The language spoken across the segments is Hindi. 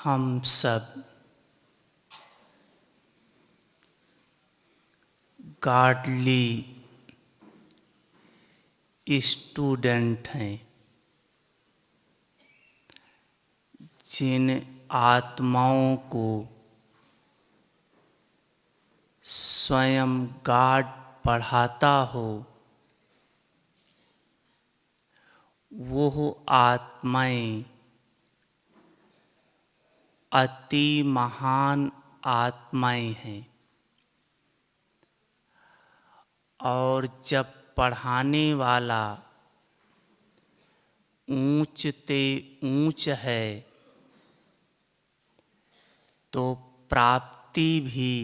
हम सब गॉडली स्टूडेंट हैं, जिन आत्माओं को स्वयं गॉड पढ़ाता हो, वो आत्माएं अति महान आत्माएं हैं। और जब पढ़ाने वाला ऊंच ते ऊंच है तो प्राप्ति भी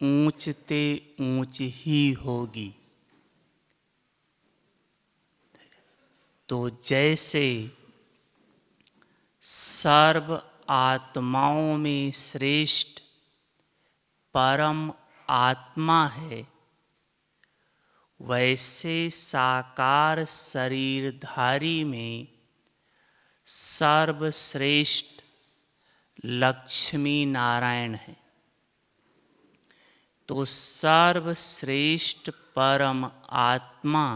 ऊंच ते ऊंच ही होगी। तो जैसे सर्व आत्माओं में श्रेष्ठ परम आत्मा है, वैसे साकार शरीरधारी में सर्वश्रेष्ठ लक्ष्मी नारायण है। तो सर्वश्रेष्ठ परम आत्मा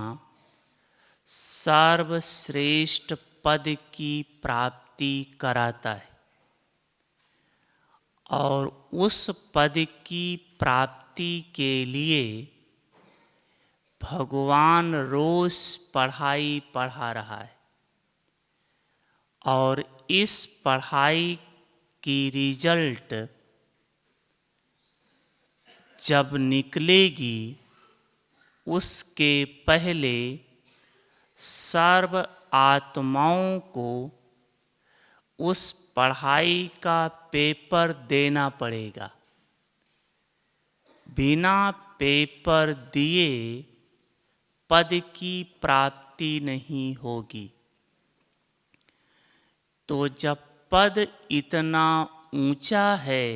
सर्वश्रेष्ठ पद की प्राप्ति कराता है, और उस पद की प्राप्ति के लिए भगवान रोज पढ़ाई पढ़ा रहा है। और इस पढ़ाई की रिजल्ट जब निकलेगी, उसके पहले सर्व आत्माओं को उस पढ़ाई का पेपर देना पड़ेगा। बिना पेपर दिए पद की प्राप्ति नहीं होगी। तो जब पद इतना ऊंचा है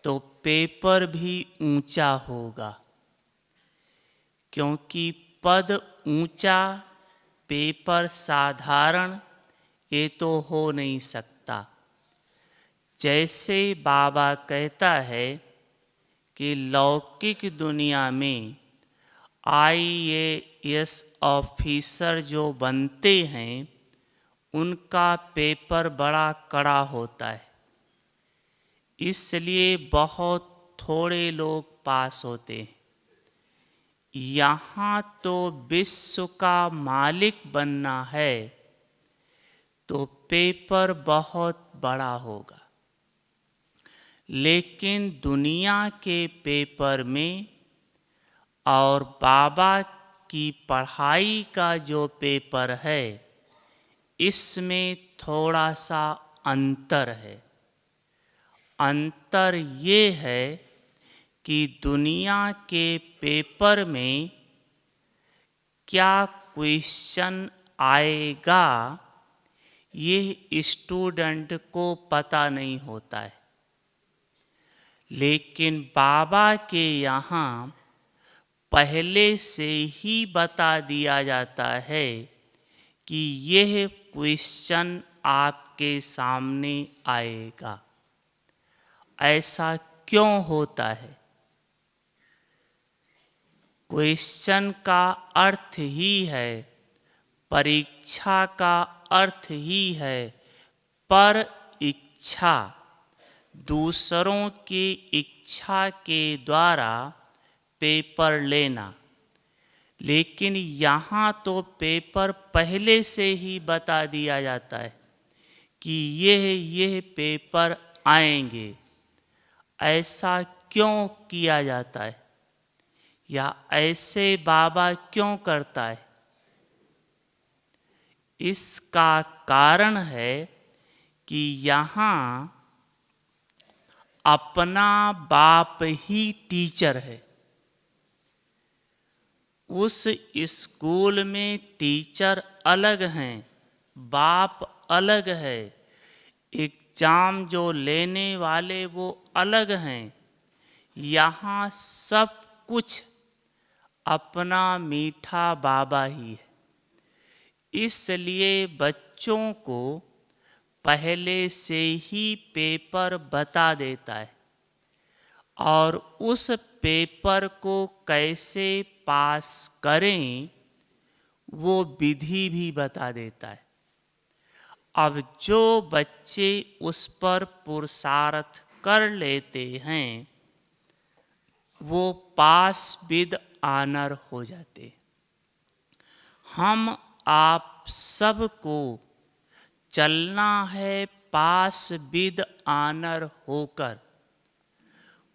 तो पेपर भी ऊंचा होगा, क्योंकि पद ऊंचा पेपर साधारण ये तो हो नहीं सकता। जैसे बाबा कहता है कि लौकिक दुनिया में IAS ऑफिसर जो बनते हैं, उनका पेपर बड़ा कड़ा होता है, इसलिए बहुत थोड़े लोग पास होते हैं। यहाँ तो विश्व का मालिक बनना है तो पेपर बहुत बड़ा होगा। लेकिन दुनिया के पेपर में और बाबा की पढ़ाई का जो पेपर है, इसमें थोड़ा सा अंतर है। अंतर ये है कि दुनिया के पेपर में क्या क्वेश्चन आएगा, ये स्टूडेंट को पता नहीं होता है। लेकिन बाबा के यहाँ पहले से ही बता दिया जाता है कि यह क्वेश्चन आपके सामने आएगा। ऐसा क्यों होता है? क्वेश्चन का अर्थ ही है, परीक्षा का अर्थ ही है पर इच्छा, दूसरों की इच्छा के द्वारा पेपर लेना। लेकिन यहाँ तो पेपर पहले से ही बता दिया जाता है कि यह पेपर आएंगे। ऐसा क्यों किया जाता है, या ऐसे बाबा क्यों करता है? इसका कारण है कि यहाँ अपना बाप ही टीचर है। उस स्कूल में टीचर अलग हैं, बाप अलग है, एग्जाम जो लेने वाले वो अलग हैं। यहाँ सब कुछ अपना मीठा बाबा ही है। इसलिए बच्चों को पहले से ही पेपर बता देता है और उस पेपर को कैसे पास करें वो विधि भी बता देता है। अब जो बच्चे उस पर पुरुषार्थ कर लेते हैं वो पास विद ऑनर हो जाते। हम आप सबको चलना है पास विद ऑनर होकर।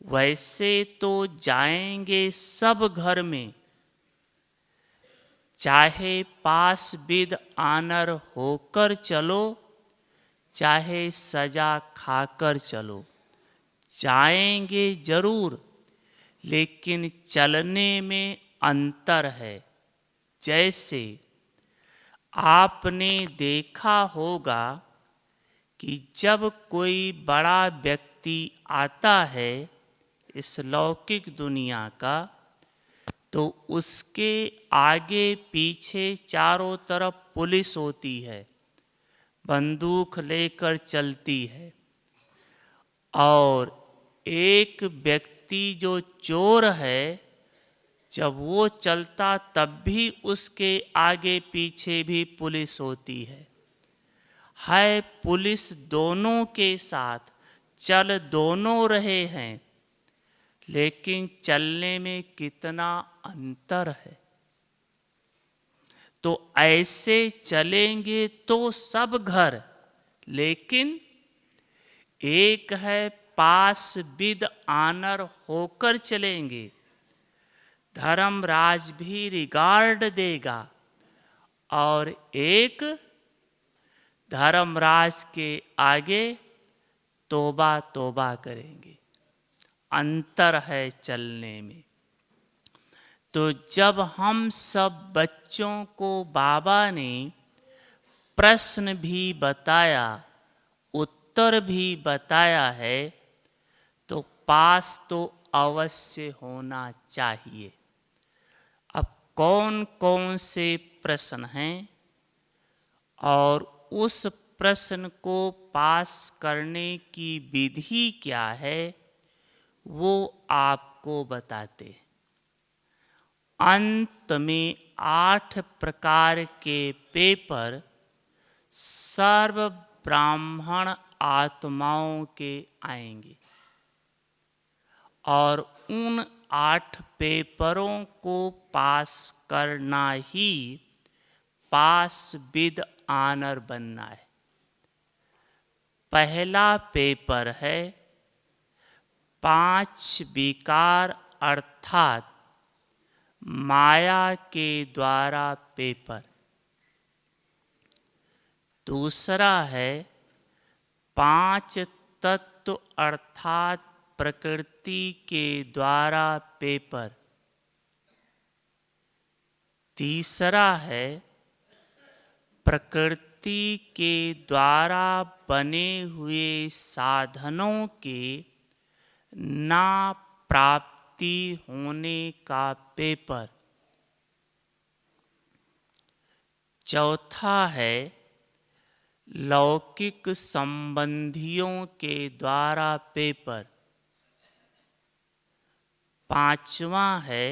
वैसे तो जाएंगे सब घर में, चाहे पास विद ऑनर होकर चलो चाहे सजा खाकर चलो, जाएंगे जरूर, लेकिन चलने में अंतर है। जैसे आपने देखा होगा कि जब कोई बड़ा व्यक्ति आता है इस लौकिक दुनिया का, तो उसके आगे पीछे चारों तरफ पुलिस होती है, बंदूक लेकर चलती है। और एक व्यक्ति जो चोर है जब वो चलता तब भी उसके आगे पीछे भी पुलिस होती है पुलिस दोनों के साथ, चल दोनों रहे हैं, लेकिन चलने में कितना अंतर है। तो ऐसे चलेंगे तो सब घर, लेकिन एक है पास विद ऑनर होकर चलेंगे, धर्मराज भी रिगार्ड देगा, और एक धर्मराज के आगे तौबा तौबा करेंगे। अंतर है चलने में। तो जब हम सब बच्चों को बाबा ने प्रश्न भी बताया, उत्तर भी बताया है, तो पास तो अवश्य होना चाहिए। अब कौन कौन से प्रश्न हैं और उस प्रश्न को पास करने की विधि क्या है वो आपको बताते हैं। अंत में 8 प्रकार के पेपर सर्व ब्राह्मण आत्माओं के आएंगे और उन 8 पेपरों को पास करना ही पास विद ऑनर बनना है। पहला पेपर है 5 विकार अर्थात माया के द्वारा पेपर। दूसरा है 5 तत्व अर्थात प्रकृति के द्वारा पेपर। तीसरा है प्रकृति के द्वारा बने हुए साधनों के ना प्राप्ति होने का पेपर। चौथा है लौकिक संबंधियों के द्वारा पेपर। पांचवा है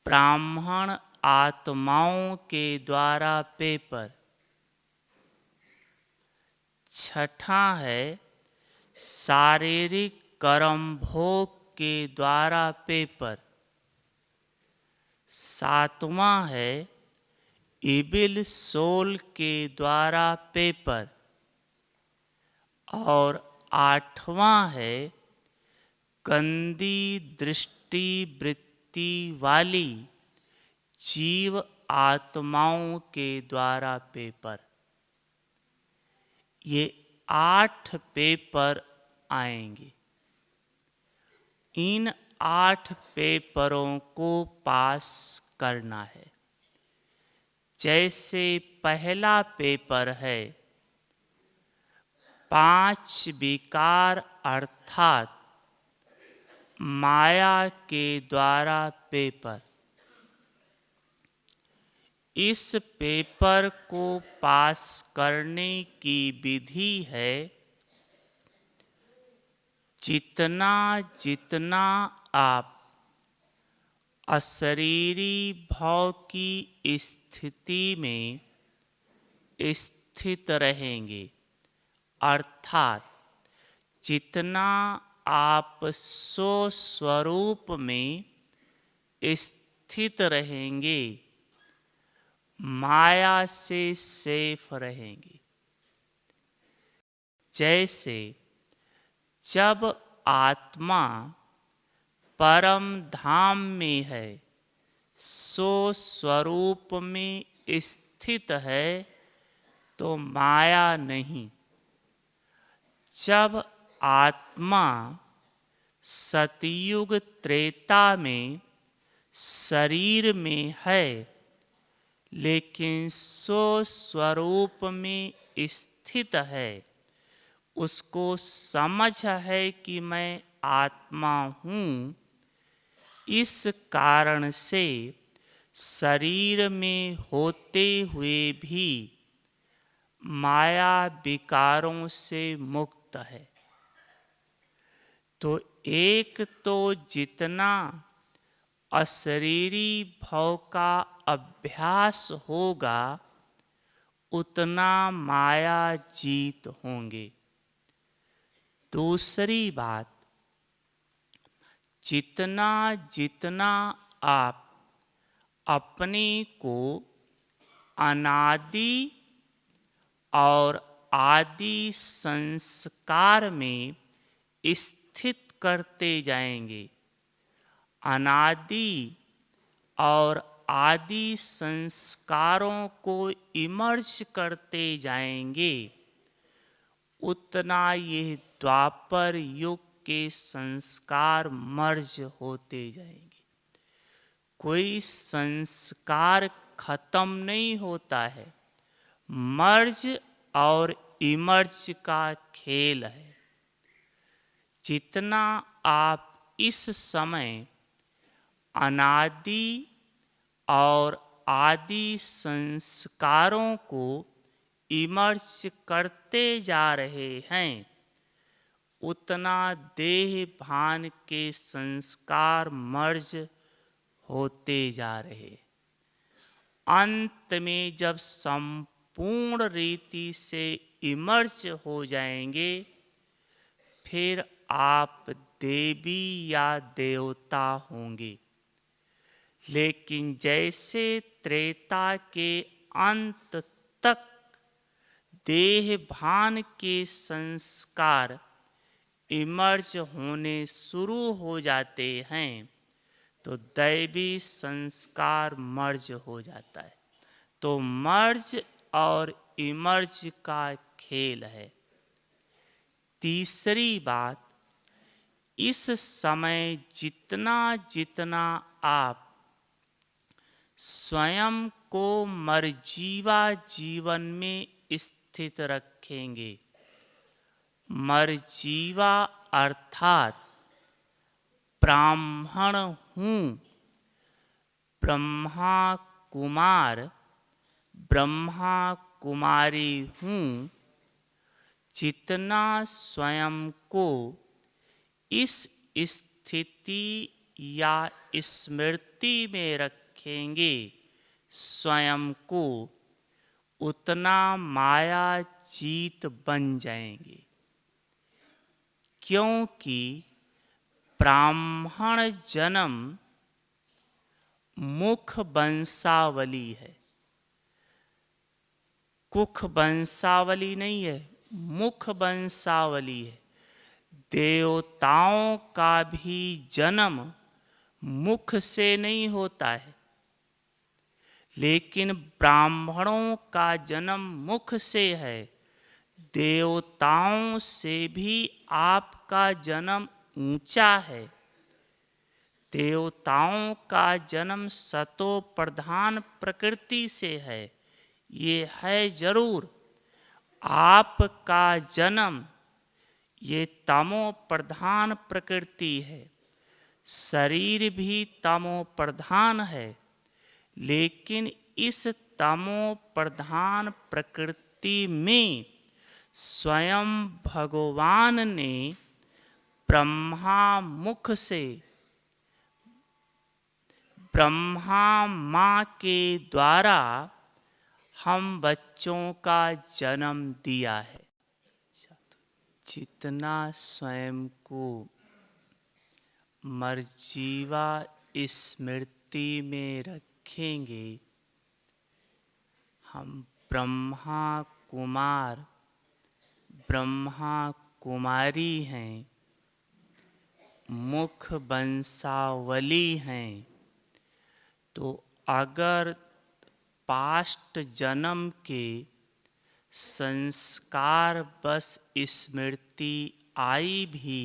ब्राह्मण आत्माओं के द्वारा पेपर। छठा है शारीरिक कर्म भोग के द्वारा पेपर। सातवां है इबिल सोल के द्वारा पेपर। और आठवां है गंदी दृष्टि वृत्ति वाली जीव आत्माओं के द्वारा पेपर। ये 8 पेपर आएंगे। इन 8 पेपरों को पास करना है। जैसे पहला पेपर है 5 विकार अर्थात माया के द्वारा पेपर। इस पेपर को पास करने की विधि है जितना जितना आप अशरीरी भाव की स्थिति में स्थित रहेंगे, अर्थात जितना आप स्वस्वरूप में स्थित रहेंगे, माया से सेफ रहेंगे। जैसे जब आत्मा परम धाम में है, स्वस्वरूप में स्थित है, तो माया नहीं। जब आत्मा सतयुग त्रेता में शरीर में है, लेकिन स्वस्वरूप में स्थित है, उसको समझ है कि मैं आत्मा हूँ, इस कारण से शरीर में होते हुए भी माया विकारों से मुक्त है। तो एक तो जितना अशरीरी भाव का अभ्यास होगा, उतना माया जीत होंगे। दूसरी बात, जितना जितना आप अपने को अनादि और आदि संस्कार में स्थित करते जाएंगे, अनादि और आदि संस्कारों को इमर्ज करते जाएंगे, उतना ये द्वापर युग के संस्कार मर्ज होते जाएंगे। कोई संस्कार खत्म नहीं होता है, मर्ज और इमर्ज का खेल है। जितना आप इस समय अनादि और आदि संस्कारों को इमर्ज करते जा रहे हैं, उतना देह भान के संस्कार मर्ज होते जा रहे। अंत में जब संपूर्ण रीति से इमर्ज हो जाएंगे, फिर आप देवी या देवता होंगे। लेकिन जैसे त्रेता के अंत तक देह भान के संस्कार इमर्ज होने शुरू हो जाते हैं, तो दैवी संस्कार मर्ज हो जाता है। तो मर्ज और इमर्ज का खेल है। तीसरी बात, इस समय जितना जितना आप स्वयं को मर्जीवा जीवन में स्थित रखेंगे, मर्जीवा अर्थात ब्राह्मण हूँ, ब्रह्मा कुमार, ब्रह्मा कुमारी हूँ, जितना स्वयं को इस स्थिति या स्मृति में रखेंगे स्वयं को, उतना माया जीत बन जाएंगे। क्योंकि ब्राह्मण जन्म मुख वंशावली है, कुख वंशावली नहीं है, मुख वंशावली है। देवताओं का भी जन्म मुख से नहीं होता है, लेकिन ब्राह्मणों का जन्म मुख से है। देवताओं से भी आपका जन्म ऊंचा है। देवताओं का जन्म सतो प्रधान प्रकृति से है, ये है जरूर। आपका जन्म ये तमो प्रधान प्रकृति है, शरीर भी तमो प्रधान है, लेकिन इस तमो प्रधान प्रकृति में स्वयं भगवान ने ब्रह्मा मुख से ब्रह्मा माँ के द्वारा हम बच्चों का जन्म दिया है। जितना स्वयं को मर्जीवा स्मृति में रखेंगे, हम ब्रह्मा कुमार ब्रह्मा कुमारी हैं, मुख वंशावली हैं। तो अगर पास्ट जन्म के संस्कार बस स्मृति आई भी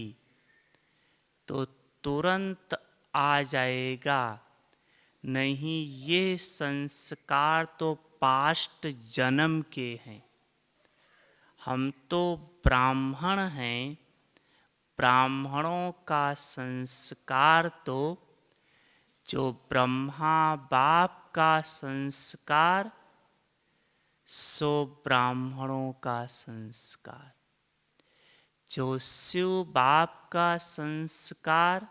तो तुरंत आ जाएगा, नहीं ये संस्कार तो पास्ट जन्म के हैं। हम तो ब्राह्मण हैं, ब्राह्मणों का संस्कार तो जो ब्रह्मा बाप का संस्कार सो ब्राह्मणों का संस्कार, जो शिव बाप का संस्कार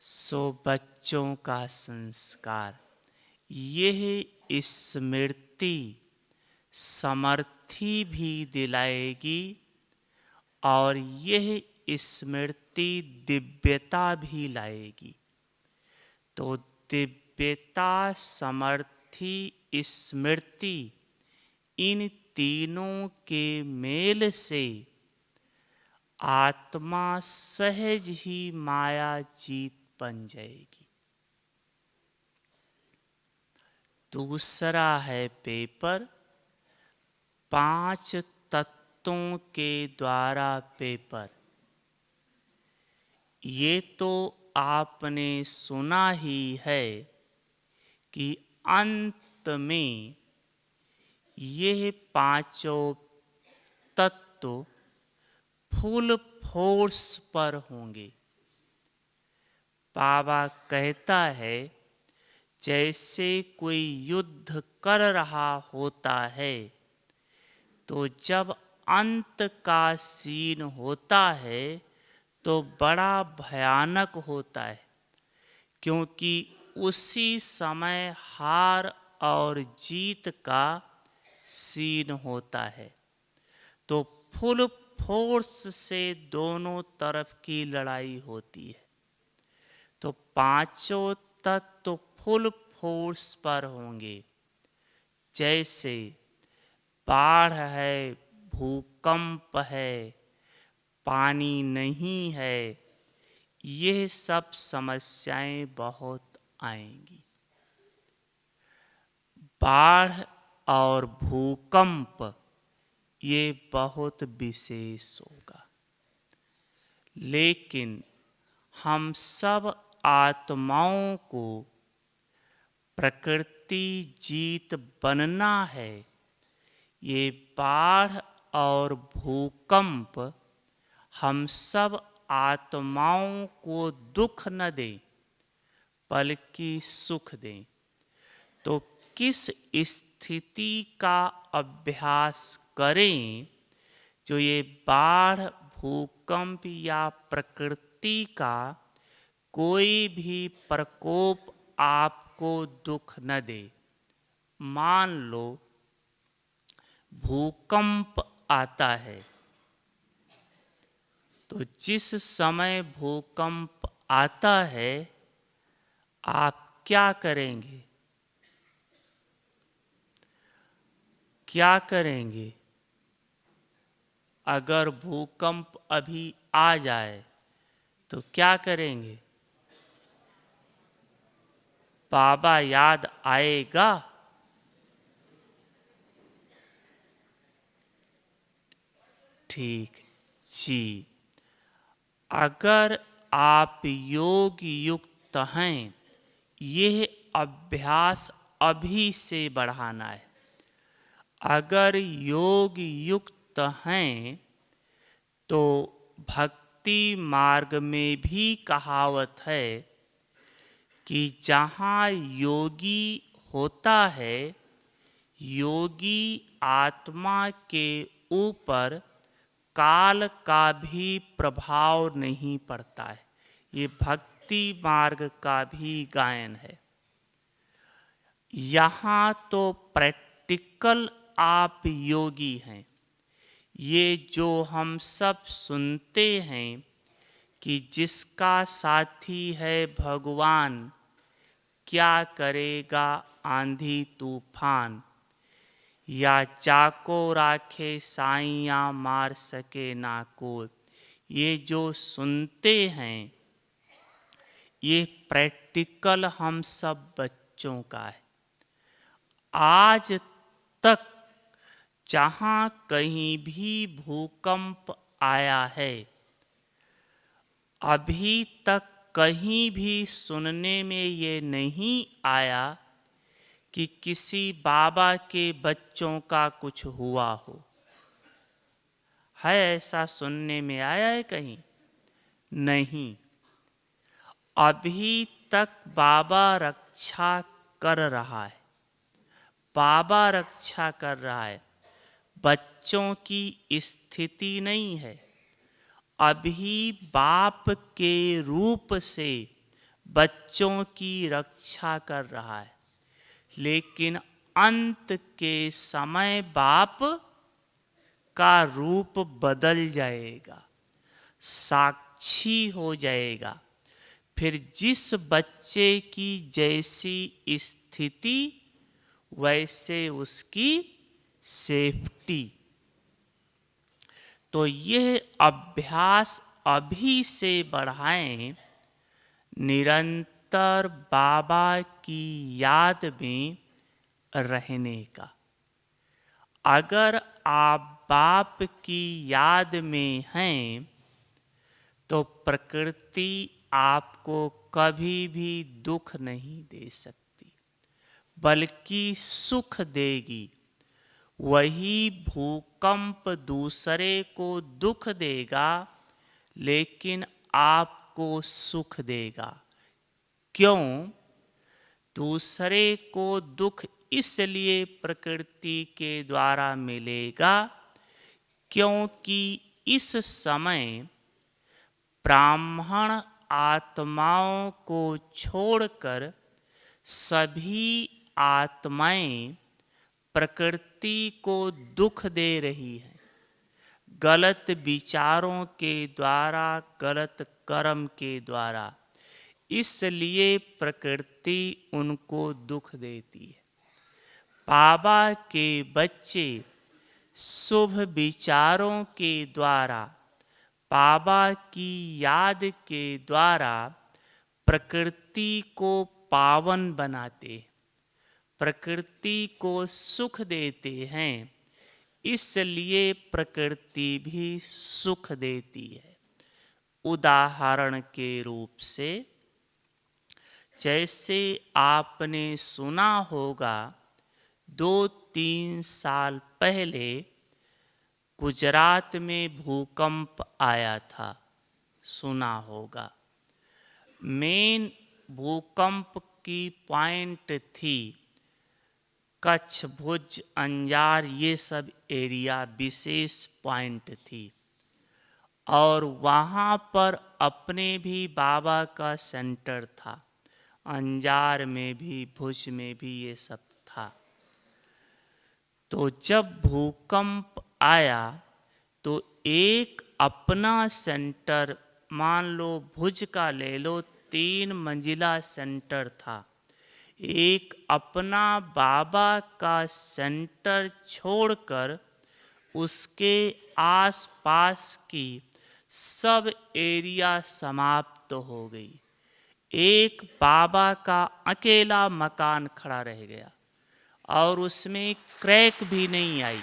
सो बच्चों का संस्कार। यह स्मृति समर्थी भी दिलाएगी और यह स्मृति दिव्यता भी लाएगी। तो दिव्यता समर्थी स्मृति इन तीनों के मेल से आत्मा सहज ही माया जीत बन जाएगी। दूसरा है पेपर, 5 तत्वों के द्वारा पेपर। ये तो आपने सुना ही है कि अंत में ये 5 तत्व फुल फोर्स पर होंगे। बाबा कहता है जैसे कोई युद्ध कर रहा होता है तो जब अंत का सीन होता है तो बड़ा भयानक होता है, क्योंकि उसी समय हार और जीत का सीन होता है। तो फुल फोर्स से दोनों तरफ की लड़ाई होती है। तो 5 तत्व फुल फोर्स पर होंगे। जैसे बाढ़ है, भूकंप है, पानी नहीं है, ये सब समस्याएं बहुत आएंगी। बाढ़ और भूकंप ये बहुत विशेष होगा, लेकिन हम सब आत्माओं को प्रकृति जीत बनना है। ये बाढ़ और भूकंप हम सब आत्माओं को दुख न दें बल्कि सुख दें। तो किस स्थिति का अभ्यास करें जो ये बाढ़ भूकंप या प्रकृति का कोई भी प्रकोप आपको दुख न दे। मान लो भूकंप आता है, तो जिस समय भूकंप आता है आप क्या करेंगे? क्या करेंगे? अगर भूकंप अभी आ जाए तो क्या करेंगे? बाबा याद आएगा? ठीक जी। अगर आप योग युक्त हैं, यह अभ्यास अभी से बढ़ाना है। अगर योग युक्त हैं तो भक्ति मार्ग में भी कहावत है कि जहाँ योगी होता है, योगी आत्मा के ऊपर काल का भी प्रभाव नहीं पड़ता है। ये भक्ति मार्ग का भी गायन है। यहाँ तो प्रैक्टिकल आप योगी हैं। ये जो हम सब सुनते हैं कि जिसका साथी है भगवान, क्या करेगा आंधी तूफान, या चाको राखे साइया मार सके ना कोई, ये जो सुनते हैं ये प्रैक्टिकल हम सब बच्चों का है। आज तक जहाँ कहीं भी भूकंप आया है, अभी तक कहीं भी सुनने में ये नहीं आया कि किसी बाबा के बच्चों का कुछ हुआ हो। है ऐसा सुनने में आया है कहीं? नहीं। अभी तक बाबा रक्षा कर रहा है, बाबा रक्षा कर रहा है। बच्चों की स्थिति नहीं है। अभी बाप के रूप से बच्चों की रक्षा कर रहा है, लेकिन अंत के समय बाप का रूप बदल जाएगा, साक्षी हो जाएगा। फिर जिस बच्चे की जैसी स्थिति वैसे उसकी सेफ्टी। तो यह अभ्यास अभी से बढ़ाएं, निरंतर बाबा की याद में रहने का। अगर आप बाप की याद में हैं तो प्रकृति आपको कभी भी दुख नहीं दे सकती, बल्कि सुख देगी। वही भूकंप दूसरे को दुख देगा, लेकिन आपको सुख देगा। क्यों? दूसरे को दुख इसलिए प्रकृति के द्वारा मिलेगा क्योंकि इस समय ब्राह्मण आत्माओं को छोड़कर सभी आत्माएं प्रकृति को दुख दे रही है, गलत विचारों के द्वारा, गलत कर्म के द्वारा। इसलिए प्रकृति उनको दुख देती है। बाबा के बच्चे शुभ विचारों के द्वारा, बाबा की याद के द्वारा प्रकृति को पावन बनाते हैं, प्रकृति को सुख देते हैं। इसलिए प्रकृति भी सुख देती है। उदाहरण के रूप से, जैसे आपने सुना होगा 2-3 साल पहले गुजरात में भूकंप आया था, सुना होगा। मेन भूकंप की पॉइंट थी कच्छ, भुज, अंजार, ये सब एरिया विशेष पॉइंट थी। और वहाँ पर अपने भी बाबा का सेंटर था, अंजार में भी, भुज में भी ये सब था। तो जब भूकंप आया तो एक अपना सेंटर, मान लो भुज का ले लो, 3 मंजिला सेंटर था। एक अपना बाबा का सेंटर छोड़कर उसके आसपास की सब एरिया समाप्त हो गई। एक बाबा का अकेला मकान खड़ा रह गया और उसमें क्रैक भी नहीं आई।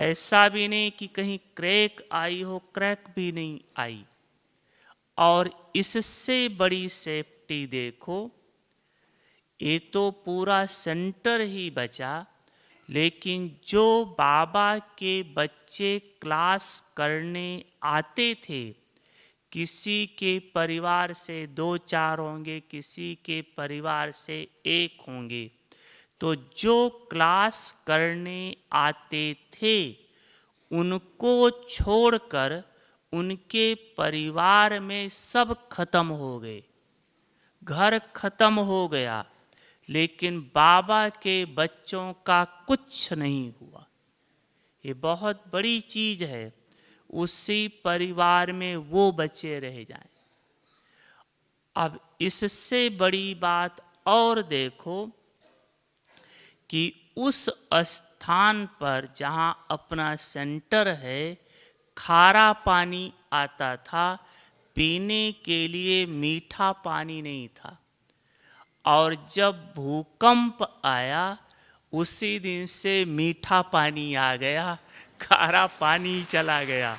ऐसा भी नहीं कि कहीं क्रैक आई हो, क्रैक भी नहीं आई। और इससे बड़ी सेफ्टी देखो, ये तो पूरा सेंटर ही बचा, लेकिन जो बाबा के बच्चे क्लास करने आते थे, किसी के परिवार से 2-4 होंगे, किसी के परिवार से 1 होंगे। तो जो क्लास करने आते थे उनको छोड़कर उनके परिवार में सब खत्म हो गए, घर खत्म हो गया, लेकिन बाबा के बच्चों का कुछ नहीं हुआ। ये बहुत बड़ी चीज है, उसी परिवार में वो बचे रह जाएं। अब इससे बड़ी बात और देखो कि उस स्थान पर जहाँ अपना सेंटर है, खारा पानी आता था, पीने के लिए मीठा पानी नहीं था। और जब भूकंप आया उसी दिन से मीठा पानी आ गया, खारा पानी चला गया।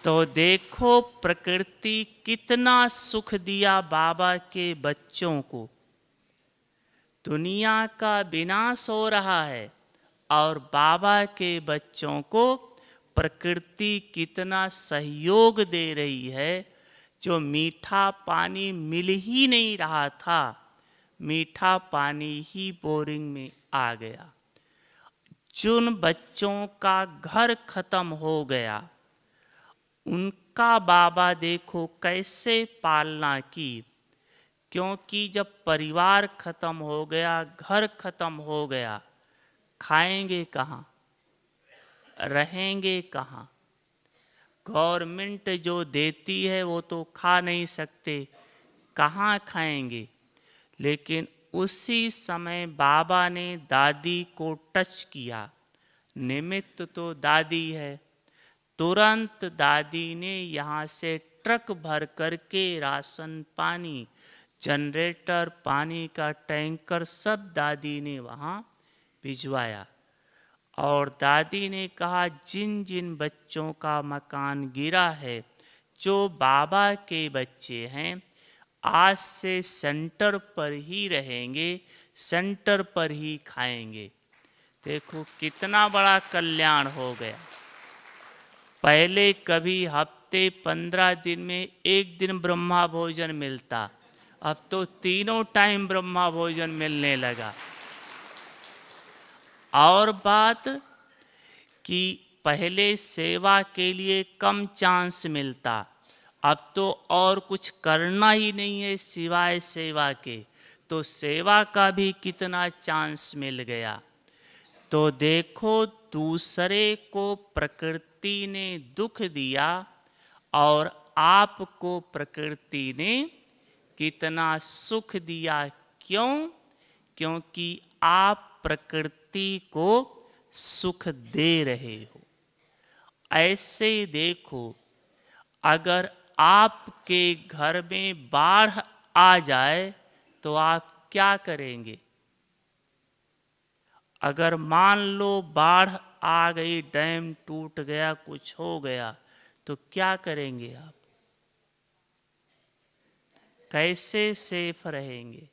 तो देखो प्रकृति कितना सुख दिया बाबा के बच्चों को। दुनिया का विनाश हो रहा है और बाबा के बच्चों को प्रकृति कितना सहयोग दे रही है। जो मीठा पानी मिल ही नहीं रहा था, मीठा पानी ही बोरिंग में आ गया। जिन बच्चों का घर खत्म हो गया उनका बाबा देखो कैसे पालना की, क्योंकि जब परिवार खत्म हो गया, घर खत्म हो गया, खाएंगे कहाँ, रहेंगे कहाँ। गवर्नमेंट जो देती है वो तो खा नहीं सकते, कहाँ खाएंगे। लेकिन उसी समय बाबा ने दादी को टच किया, निमित्त तो दादी है। तुरंत दादी ने यहाँ से ट्रक भर करके राशन पानी, जनरेटर, पानी का टैंकर सब दादी ने वहाँ भिजवाया। और दादी ने कहा जिन जिन बच्चों का मकान गिरा है, जो बाबा के बच्चे हैं, आज से सेंटर पर ही रहेंगे, सेंटर पर ही खाएंगे। देखो कितना बड़ा कल्याण हो गया। पहले कभी हफ्ते 15 दिन में 1 दिन ब्रह्मा भोजन मिलता, अब तो तीनों टाइम ब्रह्मा भोजन मिलने लगा। और बात कि पहले सेवा के लिए कम चांस मिलता, अब तो और कुछ करना ही नहीं है सिवाय सेवा के, तो सेवा का भी कितना चांस मिल गया। तो देखो दूसरे को प्रकृति ने दुख दिया और आपको प्रकृति ने कितना सुख दिया। क्यों? क्योंकि आप प्रकृति को सुख दे रहे हो। ऐसे देखो, अगर आपके घर में बाढ़ आ जाए तो आप क्या करेंगे? अगर मान लो बाढ़ आ गई, डैम टूट गया, कुछ हो गया, तो क्या करेंगे आप? कैसे सेफ रहेंगे?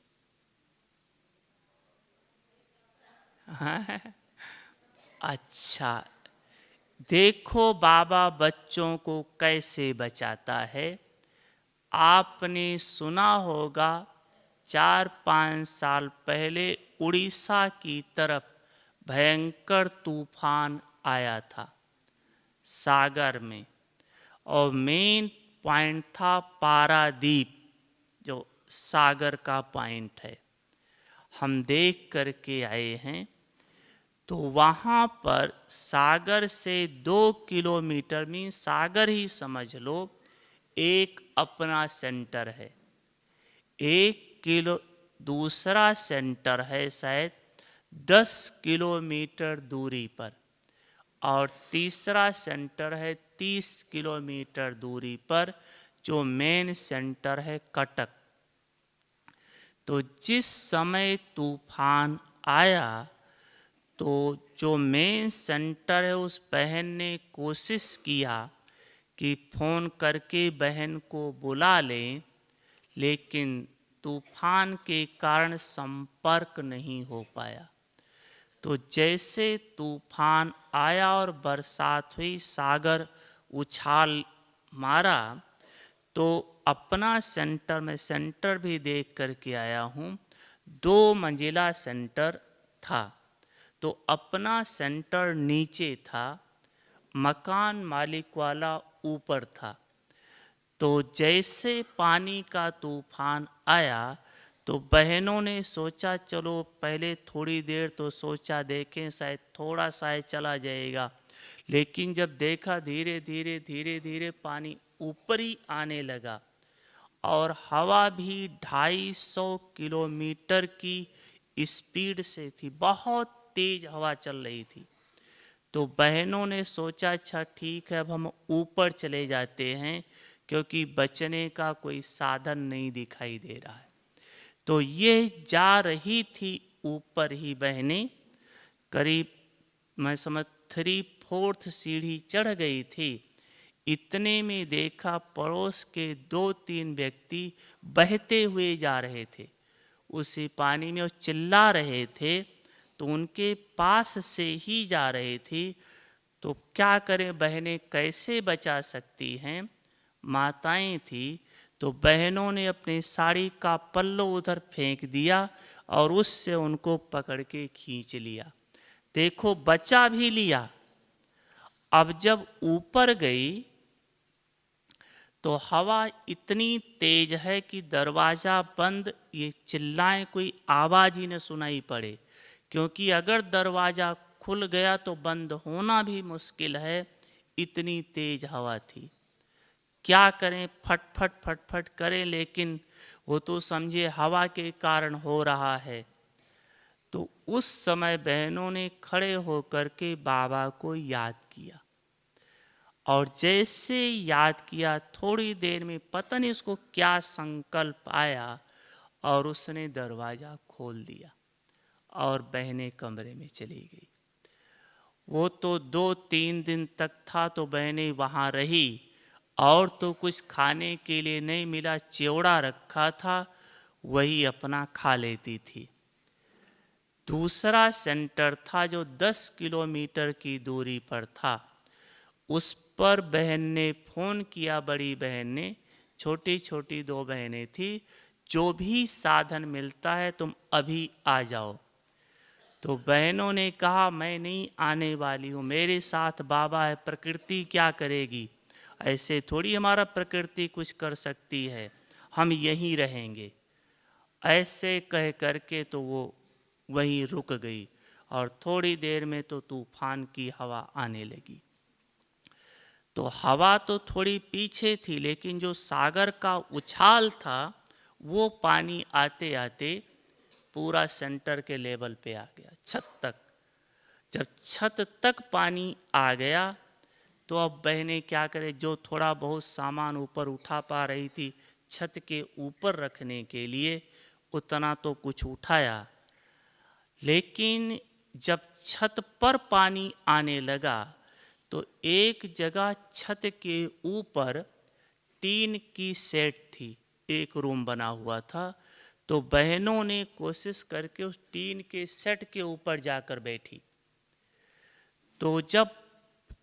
हाँ? अच्छा, देखो बाबा बच्चों को कैसे बचाता है। आपने सुना होगा 4-5 साल पहले उड़ीसा की तरफ भयंकर तूफान आया था सागर में, और मेन पॉइंट था पारादीप, जो सागर का पॉइंट है। हम देख करके आए हैं। तो वहाँ पर सागर से 2 किलोमीटर में, सागर ही समझ लो, एक अपना सेंटर है, 1 किलो दूसरा सेंटर है शायद 10 किलोमीटर दूरी पर, और तीसरा सेंटर है 30 किलोमीटर दूरी पर, जो मेन सेंटर है कटक। तो जिस समय तूफान आया तो जो मेन सेंटर है उस बहन ने कोशिश किया कि फ़ोन करके बहन को बुला लें, लेकिन तूफान के कारण संपर्क नहीं हो पाया। तो जैसे तूफान आया और बरसात हुई, सागर उछाल मारा तो अपना सेंटर में सेंटर भी देख करके आया हूँ, 2 मंजिला सेंटर था। तो अपना सेंटर नीचे था, मकान मालिक वाला ऊपर था। तो जैसे पानी का तूफान आया तो बहनों ने सोचा चलो पहले थोड़ी देर तो सोचा देखें शायद थोड़ा सा चला जाएगा, लेकिन जब देखा धीरे धीरे धीरे धीरे पानी ऊपर ही आने लगा और हवा भी 250 किलोमीटर की स्पीड से थी, बहुत तेज हवा चल रही थी। तो बहनों ने सोचा अच्छा ठीक है अब हम ऊपर चले जाते हैं, क्योंकि बचने का कोई साधन नहीं दिखाई दे रहा है। तो ये जा रही थी ऊपर ही बहनें, करीब मैं समझ 3/4 सीढ़ी चढ़ गई थी। इतने में देखा पड़ोस के 2-3 व्यक्ति बहते हुए जा रहे थे, उसी पानी में वो चिल्ला रहे थे, तो उनके पास से ही जा रहे थे। तो क्या करें, बहनें कैसे बचा सकती हैं, माताएं थी। तो बहनों ने अपनी साड़ी का पल्लू उधर फेंक दिया और उससे उनको पकड़ के खींच लिया। देखो बचा भी लिया। अब जब ऊपर गई तो हवा इतनी तेज है कि दरवाज़ा बंद, ये चिल्लाएं कोई आवाज़ ही न सुनाई पड़े, क्योंकि अगर दरवाज़ा खुल गया तो बंद होना भी मुश्किल है, इतनी तेज हवा थी। क्या करें, फटफट फटफट करें, लेकिन वो तो समझे हवा के कारण हो रहा है। तो उस समय बहनों ने खड़े होकर के बाबा को याद किया, और जैसे याद किया थोड़ी देर में पता नहीं उसको क्या संकल्प आया और उसने दरवाज़ा खोल दिया और बहनें कमरे में चली गई। वो तो 2-3 दिन तक था तो बहनें वहाँ रही, और तो कुछ खाने के लिए नहीं मिला, चिवड़ा रखा था वही अपना खा लेती थी। दूसरा सेंटर था जो 10 किलोमीटर की दूरी पर था, उस पर बहन ने फोन किया, बड़ी बहन ने, छोटी छोटी 2 बहनें थी, जो भी साधन मिलता है तुम अभी आ जाओ। तो बहनों ने कहा मैं नहीं आने वाली हूँ, मेरे साथ बाबा है, प्रकृति क्या करेगी, ऐसे थोड़ी हमारा प्रकृति कुछ कर सकती है, हम यहीं रहेंगे। ऐसे कह करके तो वो वहीं रुक गई और थोड़ी देर में तो तूफान की हवा आने लगी। तो हवा तो थोड़ी पीछे थी, लेकिन जो सागर का उछाल था वो पानी आते आते पूरा सेंटर के लेवल पे आ गया, छत तक। जब छत तक पानी आ गया तो अब बहनें क्या करें, जो थोड़ा बहुत सामान ऊपर उठा पा रही थी छत के ऊपर रखने के लिए, उतना तो कुछ उठाया। लेकिन जब छत पर पानी आने लगा तो एक जगह छत के ऊपर टीन की सेट थी, एक रूम बना हुआ था। तो बहनों ने कोशिश करके उस टीन के सेट के ऊपर जाकर बैठी। तो जब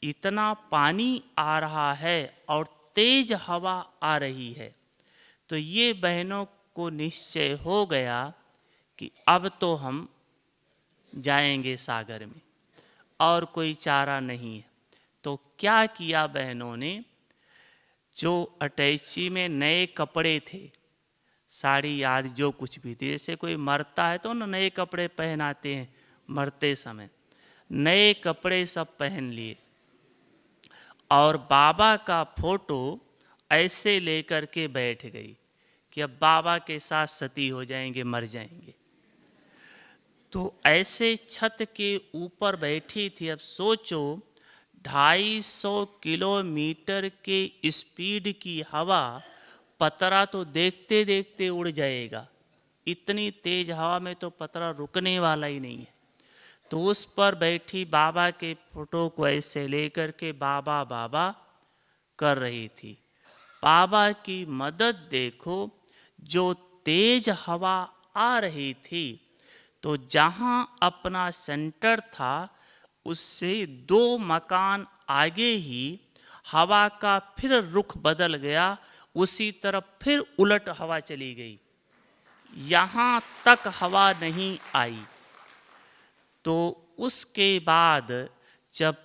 इतना पानी आ रहा है और तेज हवा आ रही है, तो ये बहनों को निश्चय हो गया कि अब तो हम जाएंगे सागर में, और कोई चारा नहीं है। तो क्या किया बहनों ने, जो अटैची में नए कपड़े थे, साड़ी आदि जो कुछ भी थे, जैसे कोई मरता है तो न नए कपड़े पहनाते हैं मरते समय, नए कपड़े सब पहन लिए और बाबा का फोटो ऐसे लेकर के बैठ गई कि अब बाबा के साथ सती हो जाएंगे, मर जाएंगे। तो ऐसे छत के ऊपर बैठी थी। अब सोचो 250 किलोमीटर के स्पीड की हवा, पतरा तो देखते देखते उड़ जाएगा, इतनी तेज हवा में तो पतरा रुकने वाला ही नहीं है। तो उस पर बैठी बाबा के फोटो को ऐसे लेकर के बाबा बाबा कर रही थी। बाबा की मदद देखो, जो तेज हवा आ रही थी, तो जहाँ अपना सेंटर था उससे 2 मकान आगे ही हवा का फिर रुख बदल गया, उसी तरफ फिर उलट हवा चली गई, यहाँ तक हवा नहीं आई। तो उसके बाद जब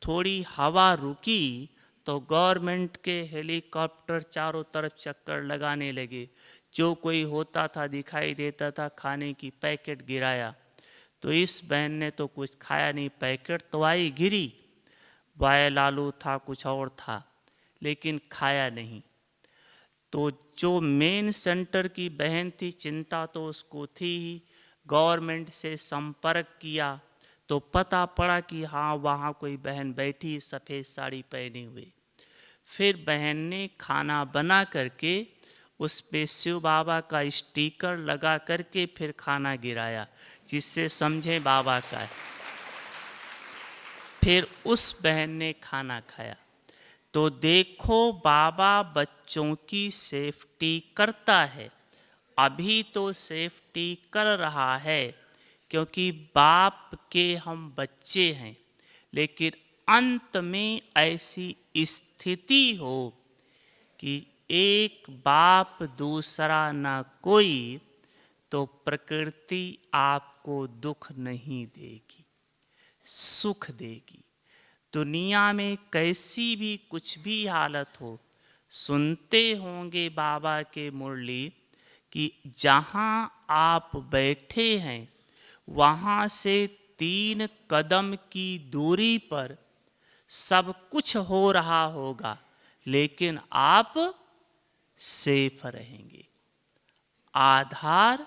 थोड़ी हवा रुकी तो गवर्नमेंट के हेलीकॉप्टर चारों तरफ चक्कर लगाने लगे। जो कोई होता था दिखाई देता था, खाने की पैकेट गिराया। तो इस बहन ने तो कुछ खाया नहीं, पैकेट तो आई गिरी, बॉयल आलू था कुछ और था, लेकिन खाया नहीं। तो जो मेन सेंटर की बहन थी, चिंता तो उसको थी ही, गवर्नमेंट से संपर्क किया तो पता पड़ा कि हाँ वहाँ कोई बहन बैठी सफ़ेद साड़ी पहने हुए। फिर बहन ने खाना बना करके उस पे शिव बाबा का स्टिकर लगा करके फिर खाना गिराया, जिससे समझे बाबा का है। फिर उस बहन ने खाना खाया। तो देखो बाबा बच्चों की सेफ्टी करता है, अभी तो सेफ्टी कर रहा है क्योंकि बाप के हम बच्चे हैं। लेकिन अंत में ऐसी स्थिति हो कि एक बाप दूसरा ना कोई, तो प्रकृति आपको दुख नहीं देगी, सुख देगी। दुनिया में कैसी भी कुछ भी हालत हो, सुनते होंगे बाबा के मुरली कि जहाँ आप बैठे हैं वहाँ से 3 कदम की दूरी पर सब कुछ हो रहा होगा, लेकिन आप सेफ रहेंगे। आधार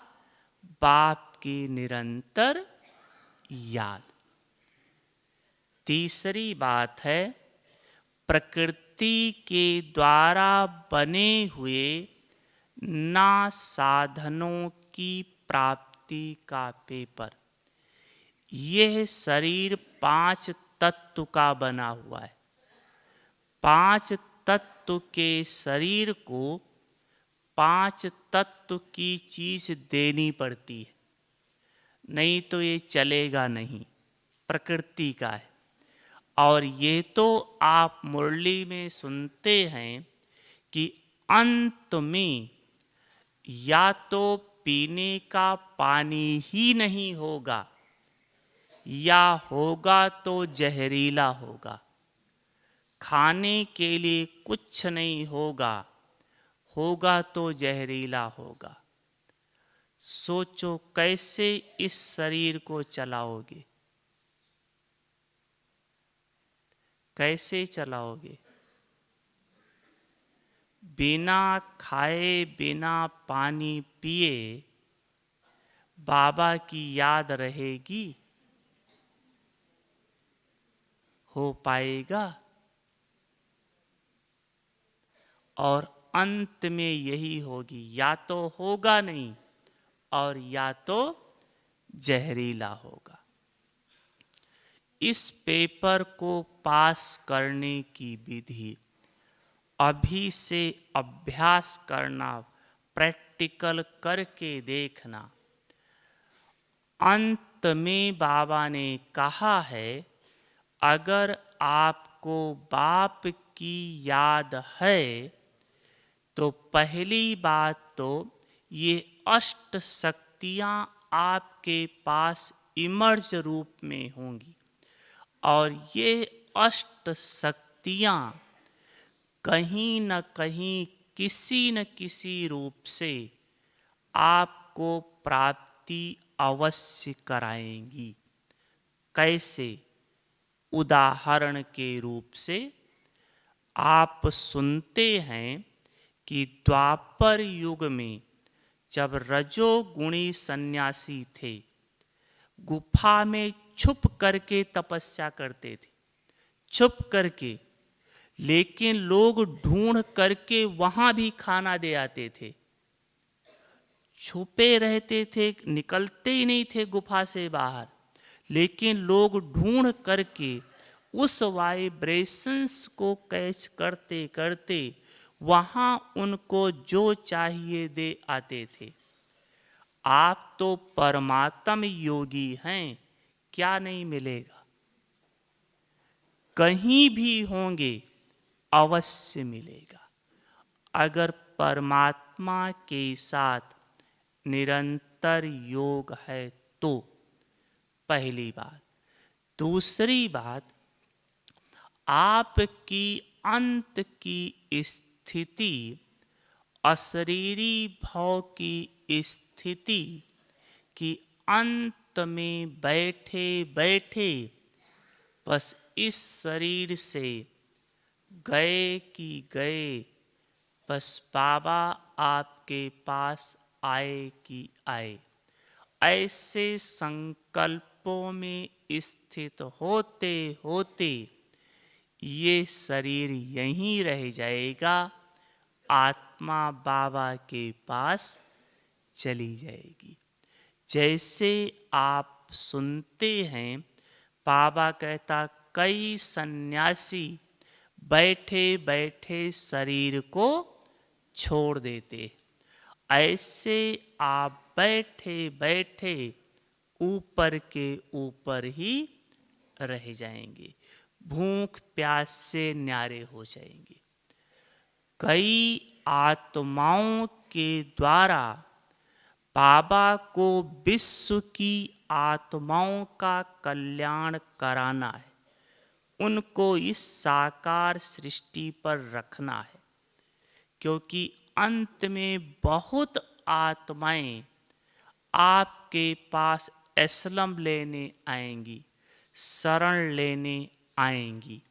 बाप की निरंतर याद। तीसरी बात है, प्रकृति के द्वारा बने हुए ना साधनों की प्राप्ति का पेपर। यह शरीर 5 तत्व का बना हुआ है। 5 तत्व के शरीर को 5 तत्व की चीज देनी पड़ती है, नहीं तो ये चलेगा नहीं, प्रकृति का है। और ये तो आप मुरली में सुनते हैं कि अंत में या तो पीने का पानी ही नहीं होगा, या होगा तो जहरीला होगा। खाने के लिए कुछ नहीं होगा, होगा तो जहरीला होगा। सोचो कैसे इस शरीर को चलाओगे, कैसे चलाओगे? बिना खाए बिना पानी पिए बाबा की याद रहेगी? हो पाएगा? और अंत में यही होगी, या तो होगा नहीं और या तो जहरीला होगा। इस पेपर को पास करने की विधि अभी से अभ्यास करना, प्रैक्टिकल करके देखना। अंत में बाबा ने कहा है, अगर आपको बाप की याद है तो पहली बात तो ये अष्ट शक्तियाँ आपके पास इमर्ज रूप में होंगी, और ये अष्ट शक्तियाँ कहीं न कहीं किसी न किसी रूप से आपको प्राप्ति अवश्य कराएंगी। कैसे? उदाहरण के रूप से आप सुनते हैं कि द्वापर युग में जब रजोगुणी सन्यासी थे, गुफा में छुप करके तपस्या करते थे, छुप करके, लेकिन लोग ढूंढ करके वहां भी खाना दे आते थे। छुपे रहते थे, निकलते ही नहीं थे गुफा से बाहर, लेकिन लोग ढूंढ करके उस वाइब्रेशंस को कैच करते करते वहां उनको जो चाहिए दे आते थे। आप तो परमात्म योगी हैं, क्या नहीं मिलेगा? कहीं भी होंगे अवश्य मिलेगा। अगर परमात्मा के साथ निरंतर योग है तो, पहली बात। दूसरी बात, आपकी अंत की स्थिति, अशरीरी भाव की स्थिति कि अंत में बैठे बैठे बस इस शरीर से गए कि गए, बस बाबा आपके पास आए कि आए, ऐसे संकल्पों में स्थित होते होते ये शरीर यहीं रह जाएगा, आत्मा बाबा के पास चली जाएगी। जैसे आप सुनते हैं, बाबा कहता कई सन्यासी बैठे बैठे शरीर को छोड़ देते, ऐसे आप बैठे बैठे ऊपर के ऊपर ही रह जाएंगे, भूख प्यास से न्यारे हो जाएंगे। कई आत्माओं के द्वारा बाबा को विश्व की आत्माओं का कल्याण कराना है, उनको इस साकार सृष्टि पर रखना है, क्योंकि अंत में बहुत आत्माएं आपके पास असलम लेने आएंगी, शरण लेने आएंगी।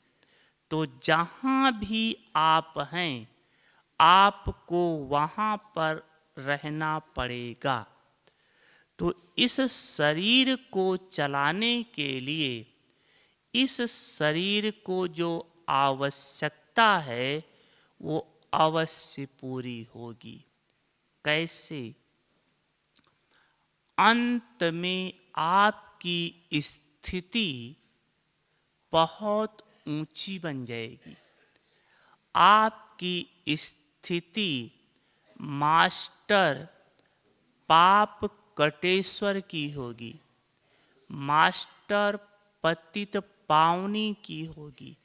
तो जहाँ भी आप हैं, आपको वहाँ पर रहना पड़ेगा। तो इस शरीर को चलाने के लिए, इस शरीर को जो आवश्यकता है वो अवश्य पूरी होगी। कैसे? अंत में आपकी स्थिति बहुत ऊंची बन जाएगी। आपकी स्थिति मास्टर पाप कटेश्वर की होगी, मास्टर पतित पावनी की होगी।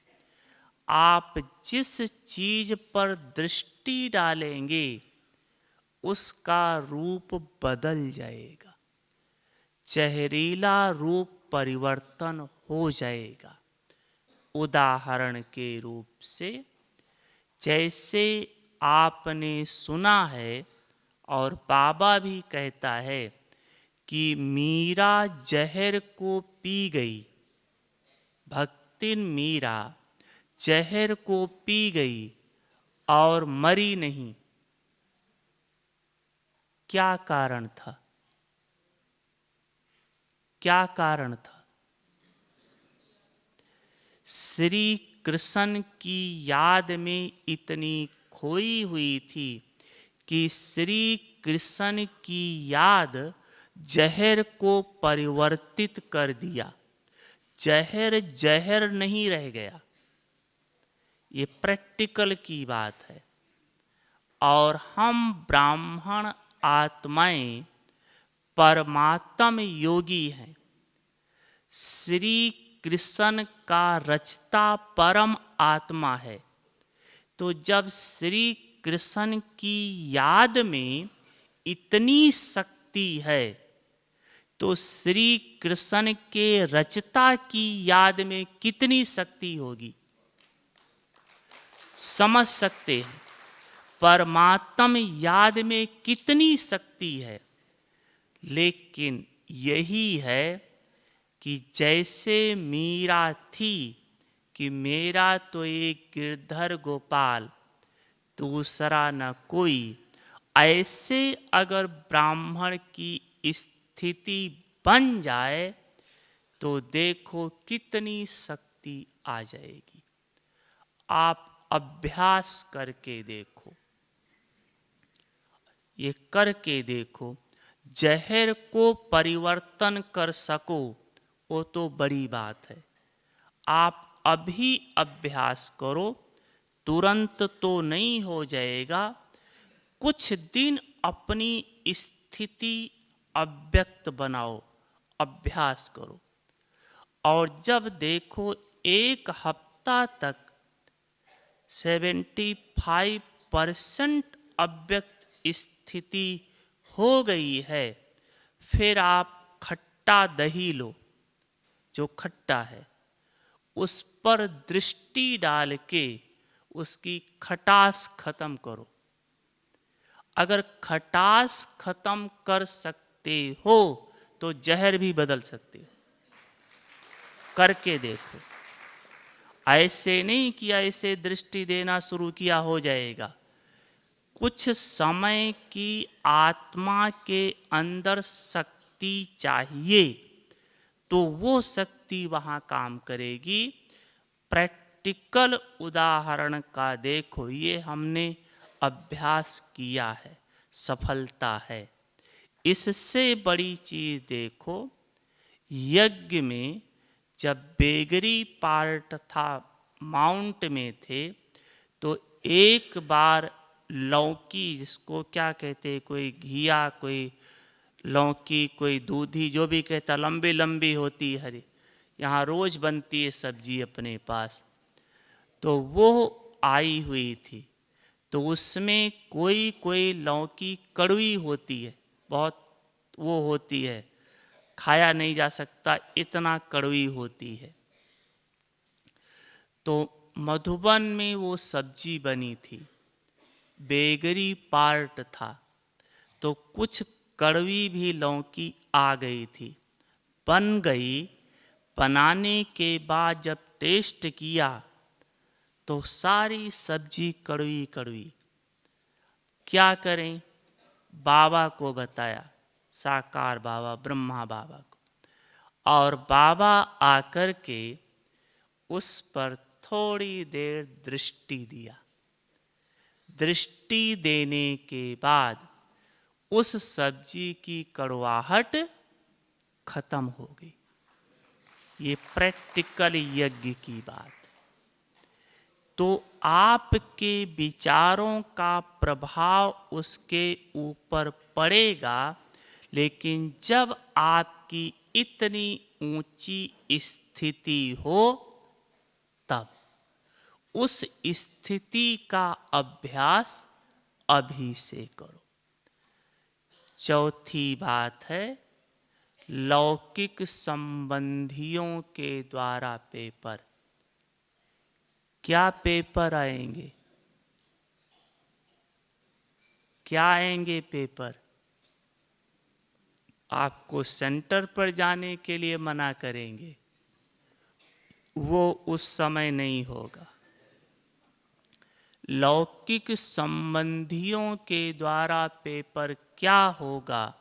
आप जिस चीज पर दृष्टि डालेंगे उसका रूप बदल जाएगा, जहरीला रूप परिवर्तन हो जाएगा। उदाहरण के रूप से, जैसे आपने सुना है और बाबा भी कहता है कि मीरा जहर को पी गई, भक्तिन मीरा जहर को पी गई और मरी नहीं। क्या कारण था? क्या कारण था? श्री कृष्ण की याद में इतनी खोई हुई थी कि श्री कृष्ण की याद जहर को परिवर्तित कर दिया। जहर जहर नहीं रह गया। ये प्रैक्टिकल की बात है। और हम ब्राह्मण आत्माएं परमात्म योगी हैं। श्री कृष्ण का रचता परम आत्मा है। तो जब श्री कृष्ण की याद में इतनी शक्ति है, तो श्री कृष्ण के रचता की याद में कितनी शक्ति होगी, समझ सकते हैं। परमात्म याद में कितनी शक्ति है। लेकिन यही है कि जैसे मीरा थी कि मेरा तो एक गिरधर गोपाल, दूसरा न कोई, ऐसे अगर ब्राह्मण की स्थिति बन जाए तो देखो कितनी शक्ति आ जाएगी। आप अभ्यास करके देखो, ये करके देखो। जहर को परिवर्तन कर सको वो तो बड़ी बात है। आप अभी अभ्यास करो, तुरंत तो नहीं हो जाएगा। कुछ दिन अपनी स्थिति अव्यक्त बनाओ, अभ्यास करो, और जब देखो एक हफ्ता तक 75% अव्यक्त स्थिति हो गई है, फिर आप खट्टा दही लो, जो खट्टा है, उस पर दृष्टि डाल के उसकी खटास खत्म करो। अगर खटास खत्म कर सकते हो तो जहर भी बदल सकते हो, करके देखो। ऐसे नहीं कि ऐसे दृष्टि देना शुरू किया हो जाएगा। कुछ समय की आत्मा के अंदर शक्ति चाहिए, तो वो शक्ति वहाँ काम करेगी। प्रैक्टिकल उदाहरण का देखो, ये हमने अभ्यास किया है, सफलता है। इससे बड़ी चीज देखो, यज्ञ में जब बेगरी पार्ट था, माउंट में थे, तो एक बार लौकी, जिसको क्या कहते हैं, कोई घिया, कोई लौकी, कोई दूधी, जो भी कहता, लंबी लंबी होती है, हरी, यहाँ रोज बनती है सब्जी अपने पास, तो वो आई हुई थी। तो उसमें कोई कोई लौकी कड़वी होती है, बहुत वो होती है, खाया नहीं जा सकता, इतना कड़वी होती है। तो मधुबन में वो सब्जी बनी थी, बेगरी पार्ट था, तो कुछ कड़वी भी लौकी आ गई थी, बन गई। बनाने के बाद जब टेस्ट किया तो सारी सब्जी कड़वी कड़वी। क्या करें? बाबा को बताया, साकार बाबा, ब्रह्मा बाबा को, और बाबा आकर के उस पर थोड़ी देर दृष्टि दिया। दृष्टि देने के बाद उस सब्जी की कड़वाहट खत्म हो गई। ये प्रैक्टिकल यज्ञ की बात। तो आपके विचारों का प्रभाव उसके ऊपर पड़ेगा, लेकिन जब आपकी इतनी ऊंची स्थिति हो, तब उस स्थिति का अभ्यास अभी से करो। चौथी बात है, लौकिक संबंधियों के द्वारा पेपर। क्या पेपर आएंगे? क्या आएंगे पेपर? आपको सेंटर पर जाने के लिए मना करेंगे, वो उस समय नहीं होगा। लौकिक संबंधियों के द्वारा पेपर क्या होगा,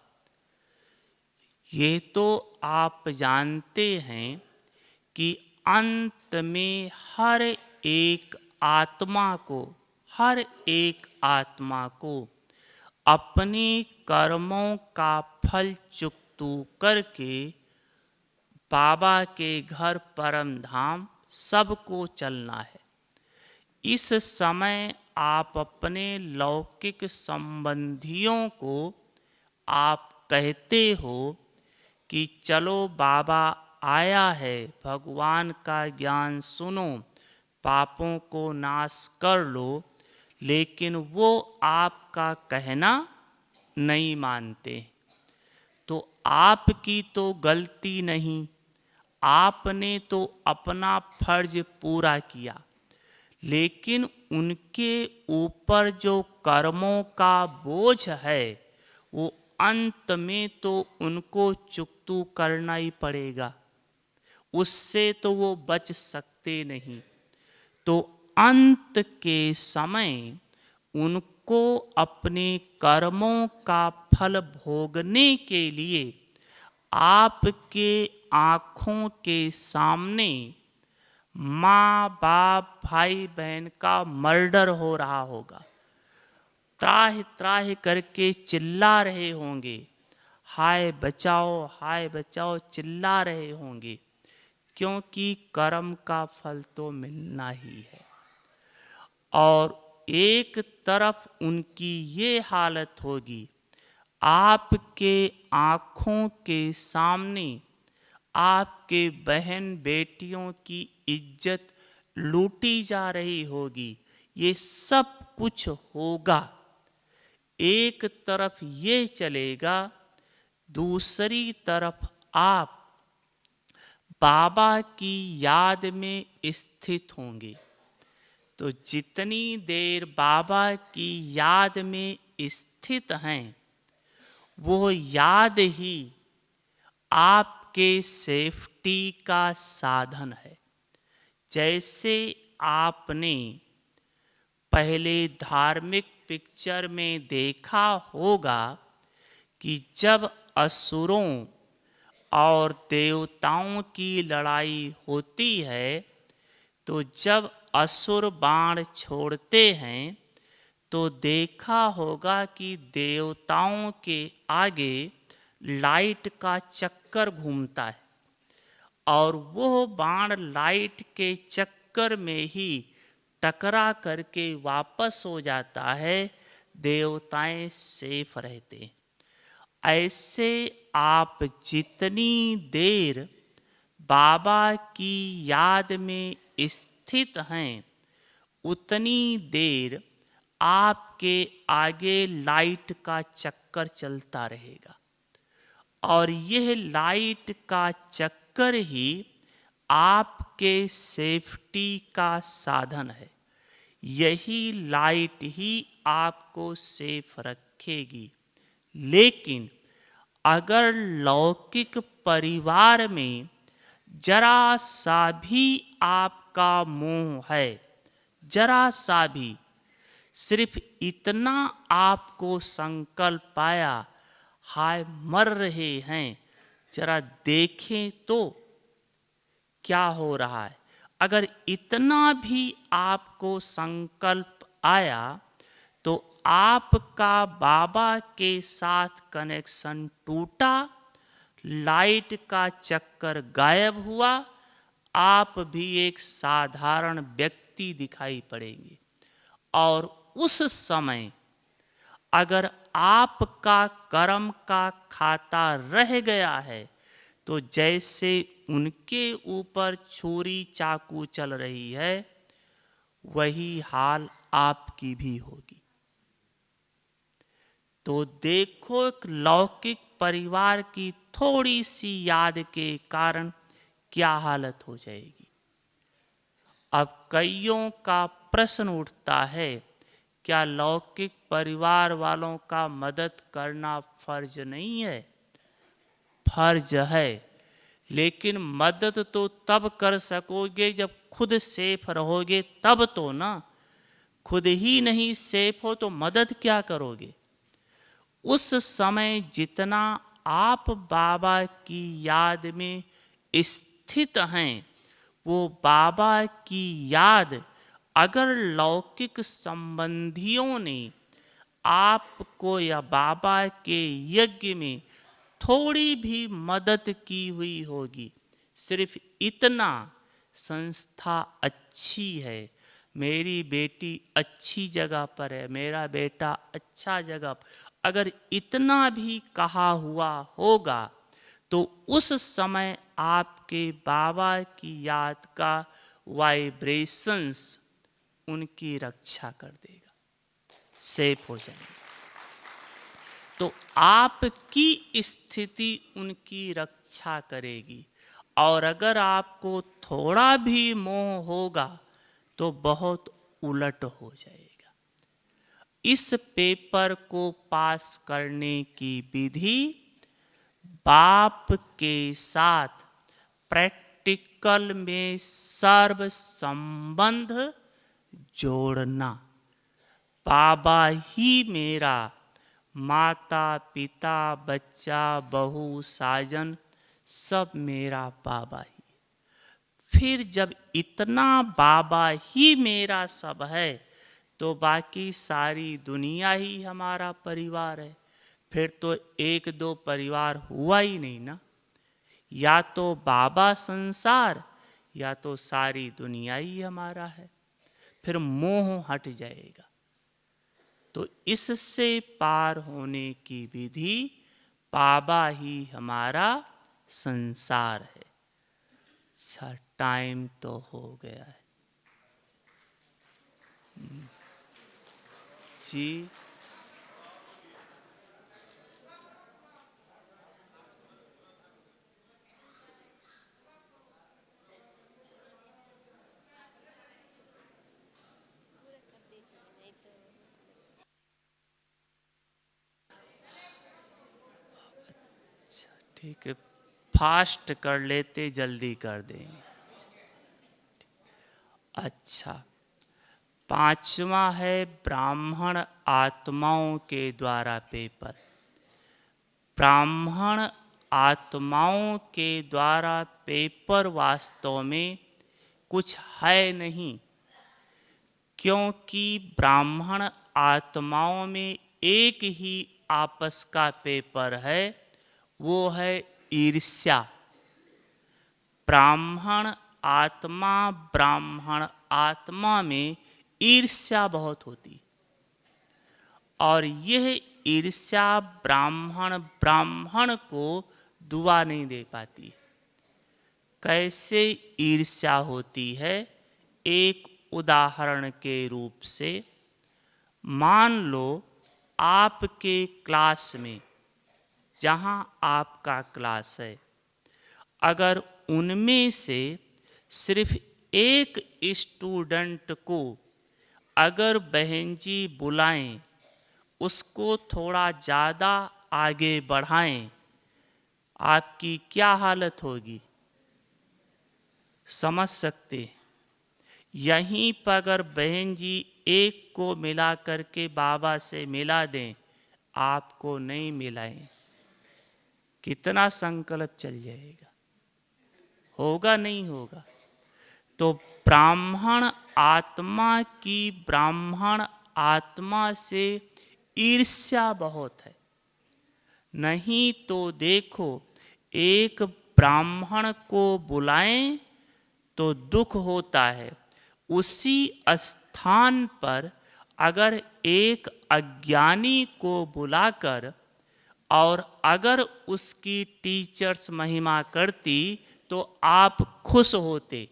ये तो आप जानते हैं कि अंत में हर एक आत्मा को अपने कर्मों का फल चुकतू करके बाबा के घर परम धाम सबको चलना है। इस समय आप अपने लौकिक संबंधियों को आप कहते हो कि चलो बाबा आया है, भगवान का ज्ञान सुनो, पापों को नाश कर लो, लेकिन वो आपका कहना नहीं मानते। तो आपकी तो गलती नहीं, आपने तो अपना फर्ज पूरा किया, लेकिन उनके ऊपर जो कर्मों का बोझ है, वो अंत में तो उनको चुकतू करना ही पड़ेगा, उससे तो वो बच सकते नहीं। तो अंत के समय उनको अपने कर्मों का फल भोगने के लिए आपके आँखों के सामने माँ बाप भाई बहन का मर्डर हो रहा होगा, त्राह त्राह करके चिल्ला रहे होंगे, हाय बचाओ चिल्ला रहे होंगे, क्योंकि कर्म का फल तो मिलना ही है। और एक तरफ उनकी ये हालत होगी, आपके आँखों के सामने आपके बहन बेटियों की इज्जत लूटी जा रही होगी, ये सब कुछ होगा, एक तरफ ये चलेगा, दूसरी तरफ आप बाबा की याद में स्थित होंगे। तो जितनी देर बाबा की याद में स्थित हैं, वो याद ही आपके सेफ्टी का साधन है। जैसे आपने पहले धार्मिक पिक्चर में देखा होगा कि जब असुरों और देवताओं की लड़ाई होती है, तो जब असुर बाण छोड़ते हैं तो देखा होगा कि देवताओं के आगे लाइट का चक्कर घूमता है और वो बाण लाइट के चक्कर में ही टकरा करके वापस हो जाता है, देवताएं सेफ रहते हैं। ऐसे आप जितनी देर बाबा की याद में स्थित हैं, उतनी देर आपके आगे लाइट का चक्कर चलता रहेगा और यह लाइट का चक्कर ही आपके सेफ्टी का साधन है। यही लाइट ही आपको सेफ रखेगी। लेकिन अगर लौकिक परिवार में जरा सा भी आपका मोह है, जरा सा भी, सिर्फ इतना आपको संकल्प आया, हाय मर रहे हैं, जरा देखें तो क्या हो रहा है, अगर इतना भी आपको संकल्प आया तो आपका बाबा के साथ कनेक्शन टूटा, लाइट का चक्कर गायब हुआ, आप भी एक साधारण व्यक्ति दिखाई पड़ेंगे। और उस समय अगर आपका कर्म का खाता रह गया है, तो जैसे उनके ऊपर छुरी चाकू चल रही है, वही हाल आपकी भी होगी। तो देखो, एक लौकिक परिवार की थोड़ी सी याद के कारण क्या हालत हो जाएगी। अब कईयों का प्रश्न उठता है, क्या लौकिक परिवार वालों का मदद करना फर्ज नहीं है? फर्ज है, लेकिन मदद तो तब कर सकोगे जब खुद सेफ रहोगे, तब तो ना। खुद ही नहीं सेफ हो तो मदद क्या करोगे? उस समय जितना आप बाबा की याद में स्थित हैं, वो बाबा की याद अगर लौकिक संबंधियों ने आपको या बाबा के यज्ञ में थोड़ी भी मदद की हुई होगी, सिर्फ इतना, संस्था अच्छी है, मेरी बेटी अच्छी जगह पर है, मेरा बेटा अच्छा जगह पर, अगर इतना भी कहा हुआ होगा तो उस समय आपके बाबा की याद का वाइब्रेशंस उनकी रक्षा कर देगा, सेफ हो जाएंगे। तो आपकी स्थिति उनकी रक्षा करेगी। और अगर आपको थोड़ा भी मोह होगा तो बहुत उलट हो जाएगा। इस पेपर को पास करने की विधि बाप के साथ प्रैक्टिकल में सर्व संबंध जोड़ना। बाबा ही मेरा, माता पिता बच्चा बहू साजन सब मेरा बाबा ही। फिर जब इतना बाबा ही मेरा सब है, तो बाकी सारी दुनिया ही हमारा परिवार है। फिर तो एक दो परिवार हुआ ही नहीं ना, या तो बाबा संसार या तो सारी दुनिया ही हमारा है, फिर मोह हट जाएगा। तो इससे पार होने की विधि बाबा ही हमारा संसार है। अच्छा, टाइम तो हो गया है। जी। अच्छा, ठीक है, फास्ट कर लेते, जल्दी कर देंगे। अच्छा, पांचवा है ब्राह्मण आत्माओं के द्वारा पेपर। ब्राह्मण आत्माओं के द्वारा पेपर वास्तव में कुछ है नहीं, क्योंकि ब्राह्मण आत्माओं में एक ही आपस का पेपर है, वो है ईर्ष्या। ब्राह्मण आत्मा में ईर्ष्या बहुत होती, और यह ईर्ष्या ब्राह्मण को दुआ नहीं दे पाती। कैसे ईर्ष्या होती है? एक उदाहरण के रूप से मान लो आपके क्लास में, जहाँ आपका क्लास है, अगर उनमें से सिर्फ एक स्टूडेंट को अगर बहन जी बुलाएं, उसको थोड़ा ज़्यादा आगे बढ़ाएं, आपकी क्या हालत होगी? समझ सकते। यहीं पर अगर बहन जी एक को मिला करके बाबा से मिला दें, आपको नहीं मिलाएं, कितना संकल्प चल जाएगा? होगा नहीं होगा? तो ब्राह्मण आत्मा से ईर्ष्या बहुत है। नहीं तो देखो, एक ब्राह्मण को बुलाएं तो दुख होता है, उसी स्थान पर अगर एक अज्ञानी को बुलाकर और अगर उसकी टीचर्स महिमा करती तो आप खुश होते।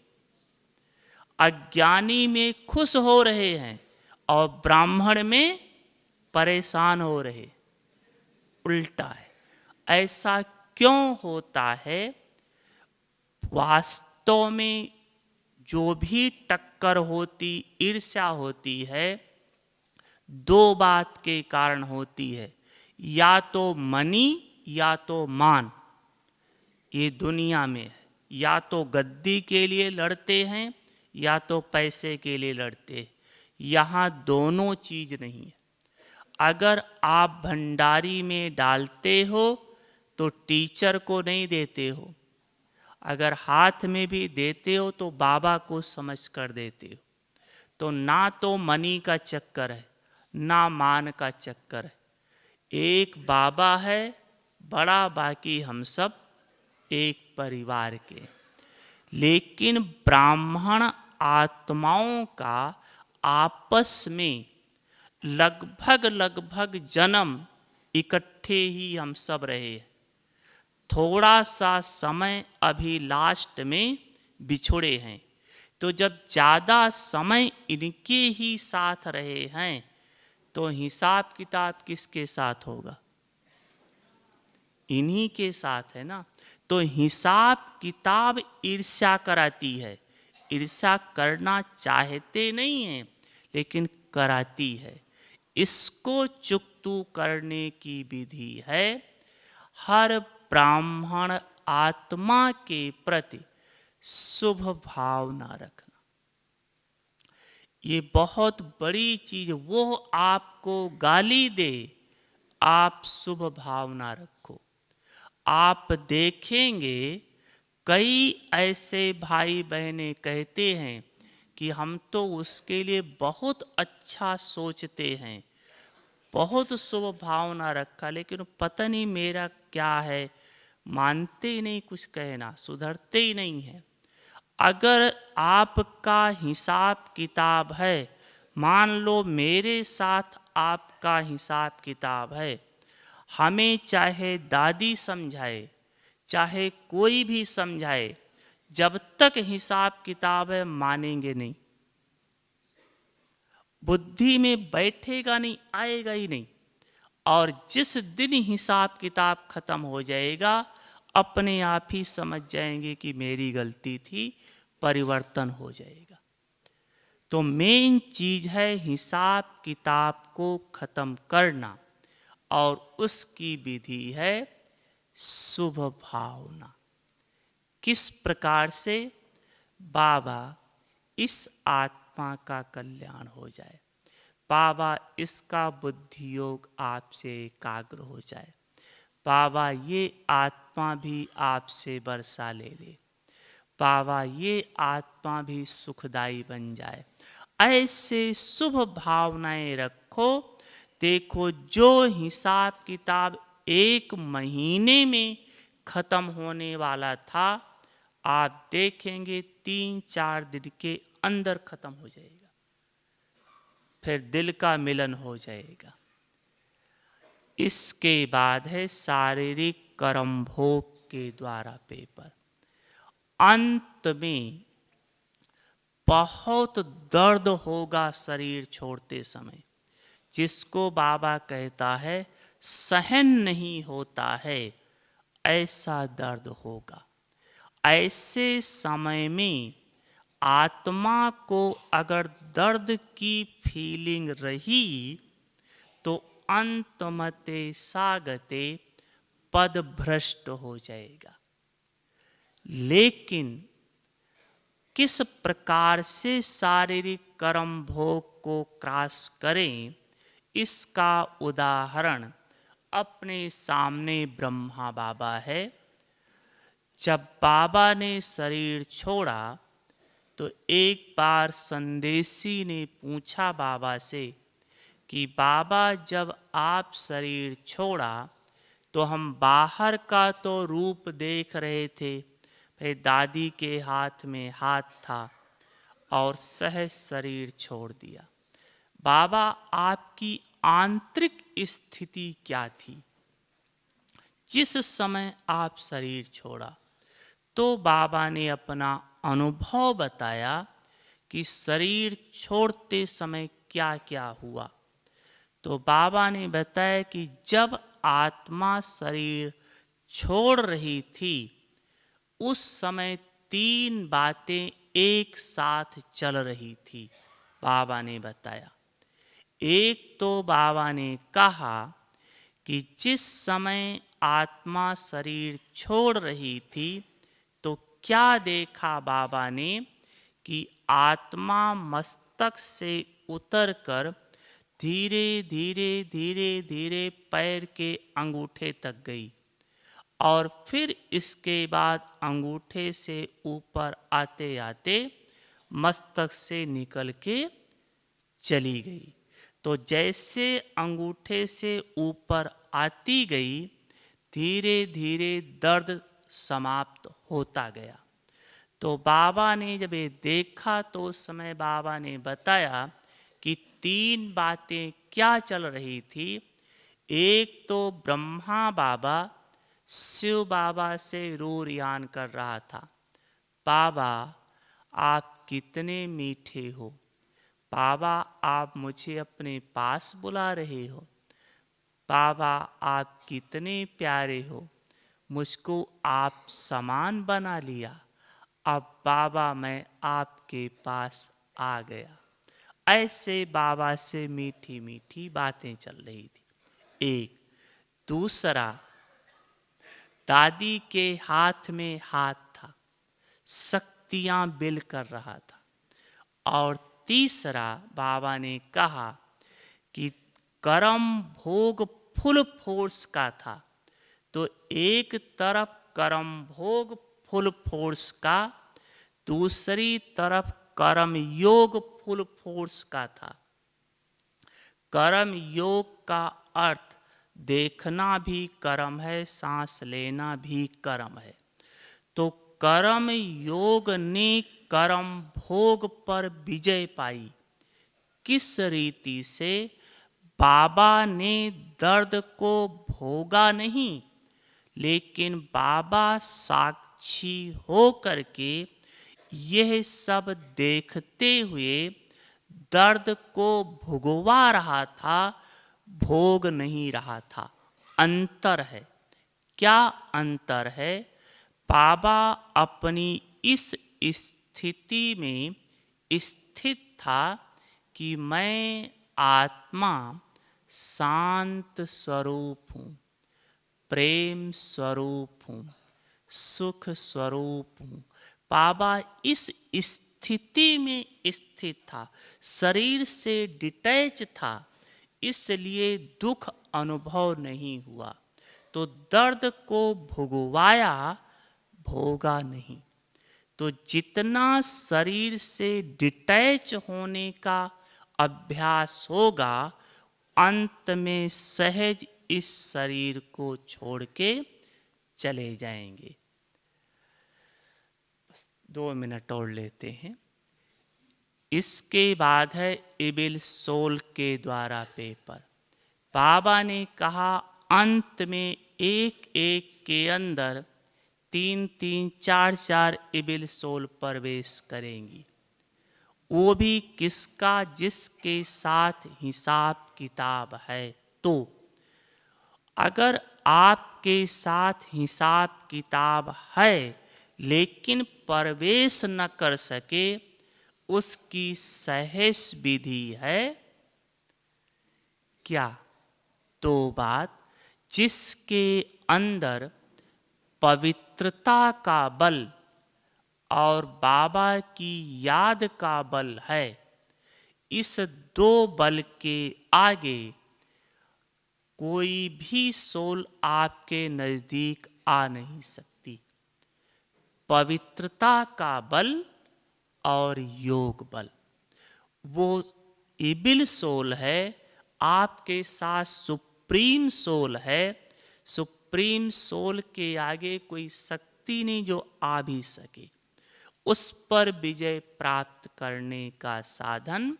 अज्ञानी में खुश हो रहे हैं और ब्राह्मण में परेशान हो रहे, उल्टा है। ऐसा क्यों होता है? वास्तव में जो भी टक्कर होती, ईर्ष्या होती है, दो बात के कारण होती है, या तो मनी या तो मान। ये दुनिया में है, या तो गद्दी के लिए लड़ते हैं या तो पैसे के लिए लड़ते हैं। यहाँ दोनों चीज नहीं है। अगर आप भंडारी में डालते हो तो टीचर को नहीं देते हो, अगर हाथ में भी देते हो तो बाबा को समझ कर देते हो। तो ना तो मनी का चक्कर है, ना मान का चक्कर है। एक बाबा है बड़ा, बाकी हम सब एक परिवार के। लेकिन ब्राह्मण आत्माओं का आपस में लगभग जन्म इकट्ठे ही हम सब रहे हैं। थोड़ा सा समय अभी लास्ट में बिछुड़े हैं, तो जब ज़्यादा समय इनके ही साथ रहे हैं तो हिसाब किताब किसके साथ होगा? इन्हीं के साथ है ना। तो हिसाब किताब ईर्ष्या कराती है। ईर्ष्या करना चाहते नहीं हैं, लेकिन कराती है। इसको चुकतू करने की विधि है हर ब्राह्मण आत्मा के प्रति शुभ भावना रखना। ये बहुत बड़ी चीज। वो आपको गाली दे, आप शुभ भावना रखो। आप देखेंगे कई ऐसे भाई बहनें कहते हैं कि हम तो उसके लिए बहुत अच्छा सोचते हैं, बहुत शुभ भावना रखा, लेकिन पता नहीं मेरा क्या है, मानते ही नहीं, कुछ कहना सुधरते ही नहीं है। अगर आपका हिसाब किताब है, मान लो मेरे साथ आपका हिसाब किताब है, हमें चाहे दादी समझाए, चाहे कोई भी समझाए, जब तक हिसाब किताब है मानेंगे नहीं। बुद्धि में बैठेगा नहीं, आएगा ही नहीं। और जिस दिन हिसाब किताब खत्म हो जाएगा, अपने आप ही समझ जाएंगे कि मेरी गलती थी, परिवर्तन हो जाएगा। तो मेन चीज है हिसाब किताब को खत्म करना, और उसकी विधि है शुभ भावना। किस प्रकार से? बाबा इस आत्मा का कल्याण हो जाए, बाबा इसका बुद्धि योग आपसे एकाग्र हो जाए, बाबा ये आत्मा भी आपसे वर्षा ले ले, बाबा ये आत्मा भी सुखदाई बन जाए। ऐसे शुभ भावनाएं रखो। देखो, जो हिसाब किताब 1 महीने में खत्म होने वाला था, आप देखेंगे 3-4 दिन के अंदर खत्म हो जाएगा। फिर दिल का मिलन हो जाएगा। इसके बाद है शारीरिक कर्म भोग के द्वारा पेपर। अंत में बहुत दर्द होगा शरीर छोड़ते समय, जिसको बाबा कहता है सहन नहीं होता है, ऐसा दर्द होगा। ऐसे समय में आत्मा को अगर दर्द की फीलिंग रही, तो अंतमते सागते पद भ्रष्ट हो जाएगा। लेकिन किस प्रकार से शारीरिक कर्म भोग को क्रॉस करें, इसका उदाहरण अपने सामने ब्रह्मा बाबा है। जब बाबा ने शरीर छोड़ा, तो एक बार संदेशी ने पूछा बाबा से कि बाबा, जब आप शरीर छोड़ा तो हम बाहर का तो रूप देख रहे थे, फिर दादी के हाथ में हाथ था और सहज शरीर छोड़ दिया। बाबा, आपकी आंतरिक स्थिति क्या थी जिस समय आप शरीर छोड़ा? तो बाबा ने अपना अनुभव बताया कि शरीर छोड़ते समय क्या क्या हुआ। तो बाबा ने बताया कि जब आत्मा शरीर छोड़ रही थी, उस समय 3 बातें एक साथ चल रही थी। बाबा ने बताया, एक तो बाबा ने कहा कि जिस समय आत्मा शरीर छोड़ रही थी, तो क्या देखा बाबा ने कि आत्मा मस्तक से उतरकर धीरे धीरे धीरे धीरे पैर के अंगूठे तक गई, और फिर इसके बाद अंगूठे से ऊपर आते आते मस्तक से निकल के चली गई। तो जैसे अंगूठे से ऊपर आती गई, धीरे धीरे दर्द समाप्त होता गया। तो बाबा ने जब ये देखा, तो उस समय बाबा ने बताया कि 3 बातें क्या चल रही थी। एक तो ब्रह्मा बाबा शिव बाबा से रोरियान कर रहा था, बाबा आप कितने मीठे हो, बाबा आप मुझे अपने पास बुला रहे हो, बाबा आप कितने प्यारे हो, मुझको आप समान बना लिया, अब बाबा मैं आपके पास आ गया। ऐसे बाबा से मीठी मीठी बातें चल रही थी। एक दूसरा, दादी के हाथ में हाथ था, शक्तियां बिल कर रहा था। और तीसरा, बाबा ने कहा कि कर्म भोग फुल फोर्स का था। तो एक तरफ कर्म भोग फुल फोर्स का, दूसरी तरफ कर्म योग फुल फोर्स का था। कर्म योग का अर्थ देखना भी कर्म है, सांस लेना भी कर्म है। तो कर्म योग ने कर्म भोग पर विजय पाई। किस रीति से? बाबा ने दर्द को भोगा नहीं, लेकिन बाबा साक्षी हो करके यह सब देखते हुए दर्द को भुगवा रहा था, भोग नहीं रहा था। अंतर है। क्या अंतर है? बाबा अपनी इस स्थिति में स्थित था कि मैं आत्मा शांत स्वरूप हूँ, प्रेम स्वरूप हूँ, सुख स्वरूप हूँ। बाबा इस स्थिति में स्थित था, शरीर से डिटैच था, इसलिए दुख अनुभव नहीं हुआ। तो दर्द को भुगवाया, भोगा नहीं। तो जितना शरीर से डिटैच होने का अभ्यास होगा, अंत में सहज इस शरीर को छोड़ के चले जाएंगे। 2 मिनट और लेते हैं। इसके बाद है इबिल सोल के द्वारा पेपर। बाबा ने कहा अंत में एक एक के अंदर 3-3, 4-4 इबिल सोल प्रवेश करेंगी। वो भी किसका? जिसके साथ हिसाब किताब है। तो अगर आपके साथ हिसाब किताब है लेकिन प्रवेश न कर सके, उसकी सहज विधि है क्या? तो बात, जिसके अंदर पवित्रता का बल और बाबा की याद का बल है, इस दो बल के आगे कोई भी सोल आपके नजदीक आ नहीं सकती। पवित्रता का बल और योग बल, वो इबिल सोल है, आपके साथ सुप्रीम सोल है। सुप्रीम सोल के आगे कोई शक्ति नहीं जो आ भी सके। उस पर विजय प्राप्त करने का साधन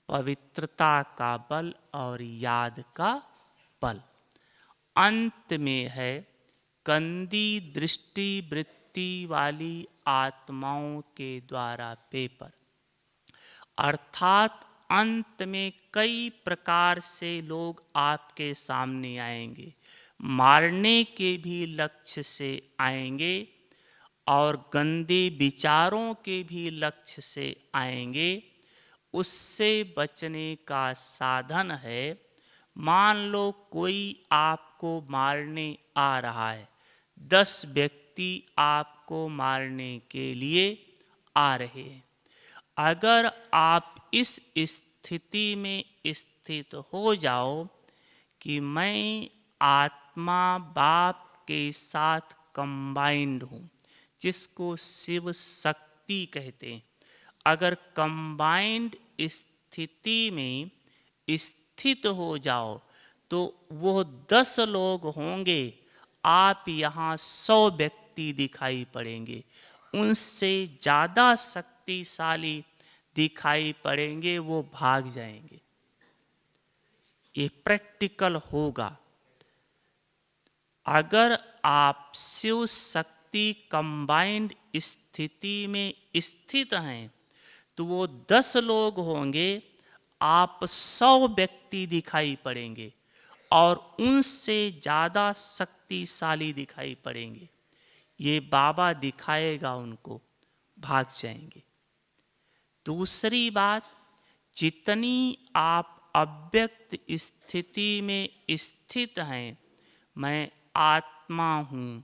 पवित्रता का बल और याद का बल। अंत में है कंदी दृष्टि वृत्ति वाली आत्माओं के द्वारा पेपर। अर्थात अंत में कई प्रकार से लोग आपके सामने आएंगे, मारने के भी लक्ष्य से आएंगे और गंदे विचारों के भी लक्ष्य से आएंगे। उससे बचने का साधन है, मान लो कोई आपको मारने आ रहा है, 10 व्यक्ति आपको मारने के लिए आ रहे हैं। अगर आप इस स्थिति में स्थित हो जाओ कि मैं आत्मा बाप के साथ कंबाइंड हूँ, जिसको शिव शक्ति कहते हैं, अगर कंबाइंड स्थिति में स्थित हो जाओ तो वो 10 लोग होंगे, आप यहाँ 100 व्यक्ति दिखाई पड़ेंगे, उनसे ज़्यादा शक्तिशाली दिखाई पड़ेंगे, वो भाग जाएंगे। ये प्रैक्टिकल होगा। अगर आप शिव शक्ति कंबाइंड स्थिति में स्थित हैं तो वो 10 लोग होंगे, आप 100 व्यक्ति दिखाई पड़ेंगे और उनसे ज़्यादा शक्तिशाली दिखाई पड़ेंगे। ये बाबा दिखाएगा, उनको भाग जाएंगे। दूसरी बात, जितनी आप अव्यक्त स्थिति में स्थित हैं, मैं आत्मा हूँ,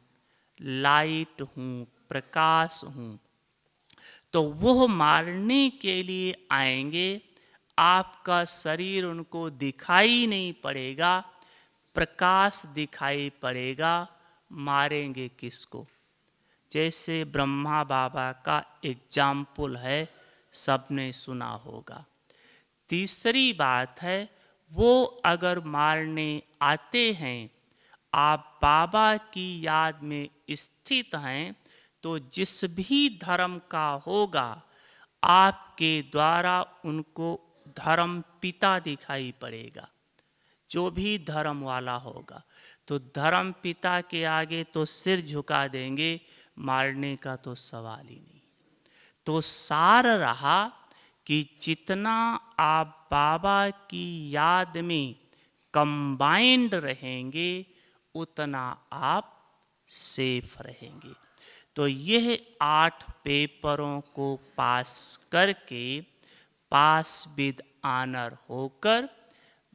लाइट हूँ, प्रकाश हूँ, तो वो मारने के लिए आएंगे। आपका शरीर उनको दिखाई नहीं पड़ेगा, प्रकाश दिखाई पड़ेगा, मारेंगे किसको? जैसे ब्रह्मा बाबा का एग्जाम्पल है, सबने सुना होगा। तीसरी बात है, वो अगर मारने आते हैं, आप बाबा की याद में स्थित हैं, तो जिस भी धर्म का होगा, आपके द्वारा उनको धर्म पिता दिखाई पड़ेगा। जो भी धर्म वाला होगा, तो धर्म पिता के आगे तो सिर झुका देंगे, मारने का तो सवाल ही नहीं। तो सार रहा कि जितना आप बाबा की याद में कंबाइंड रहेंगे उतना आप सेफ रहेंगे। तो यह 8 पेपरों को पास करके पास विद ऑनर होकर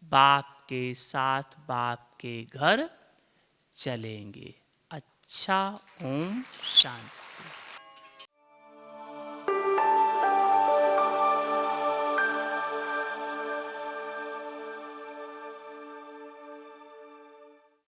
बाप के साथ बाप के घर चलेंगे। अच्छा, ओम शांति।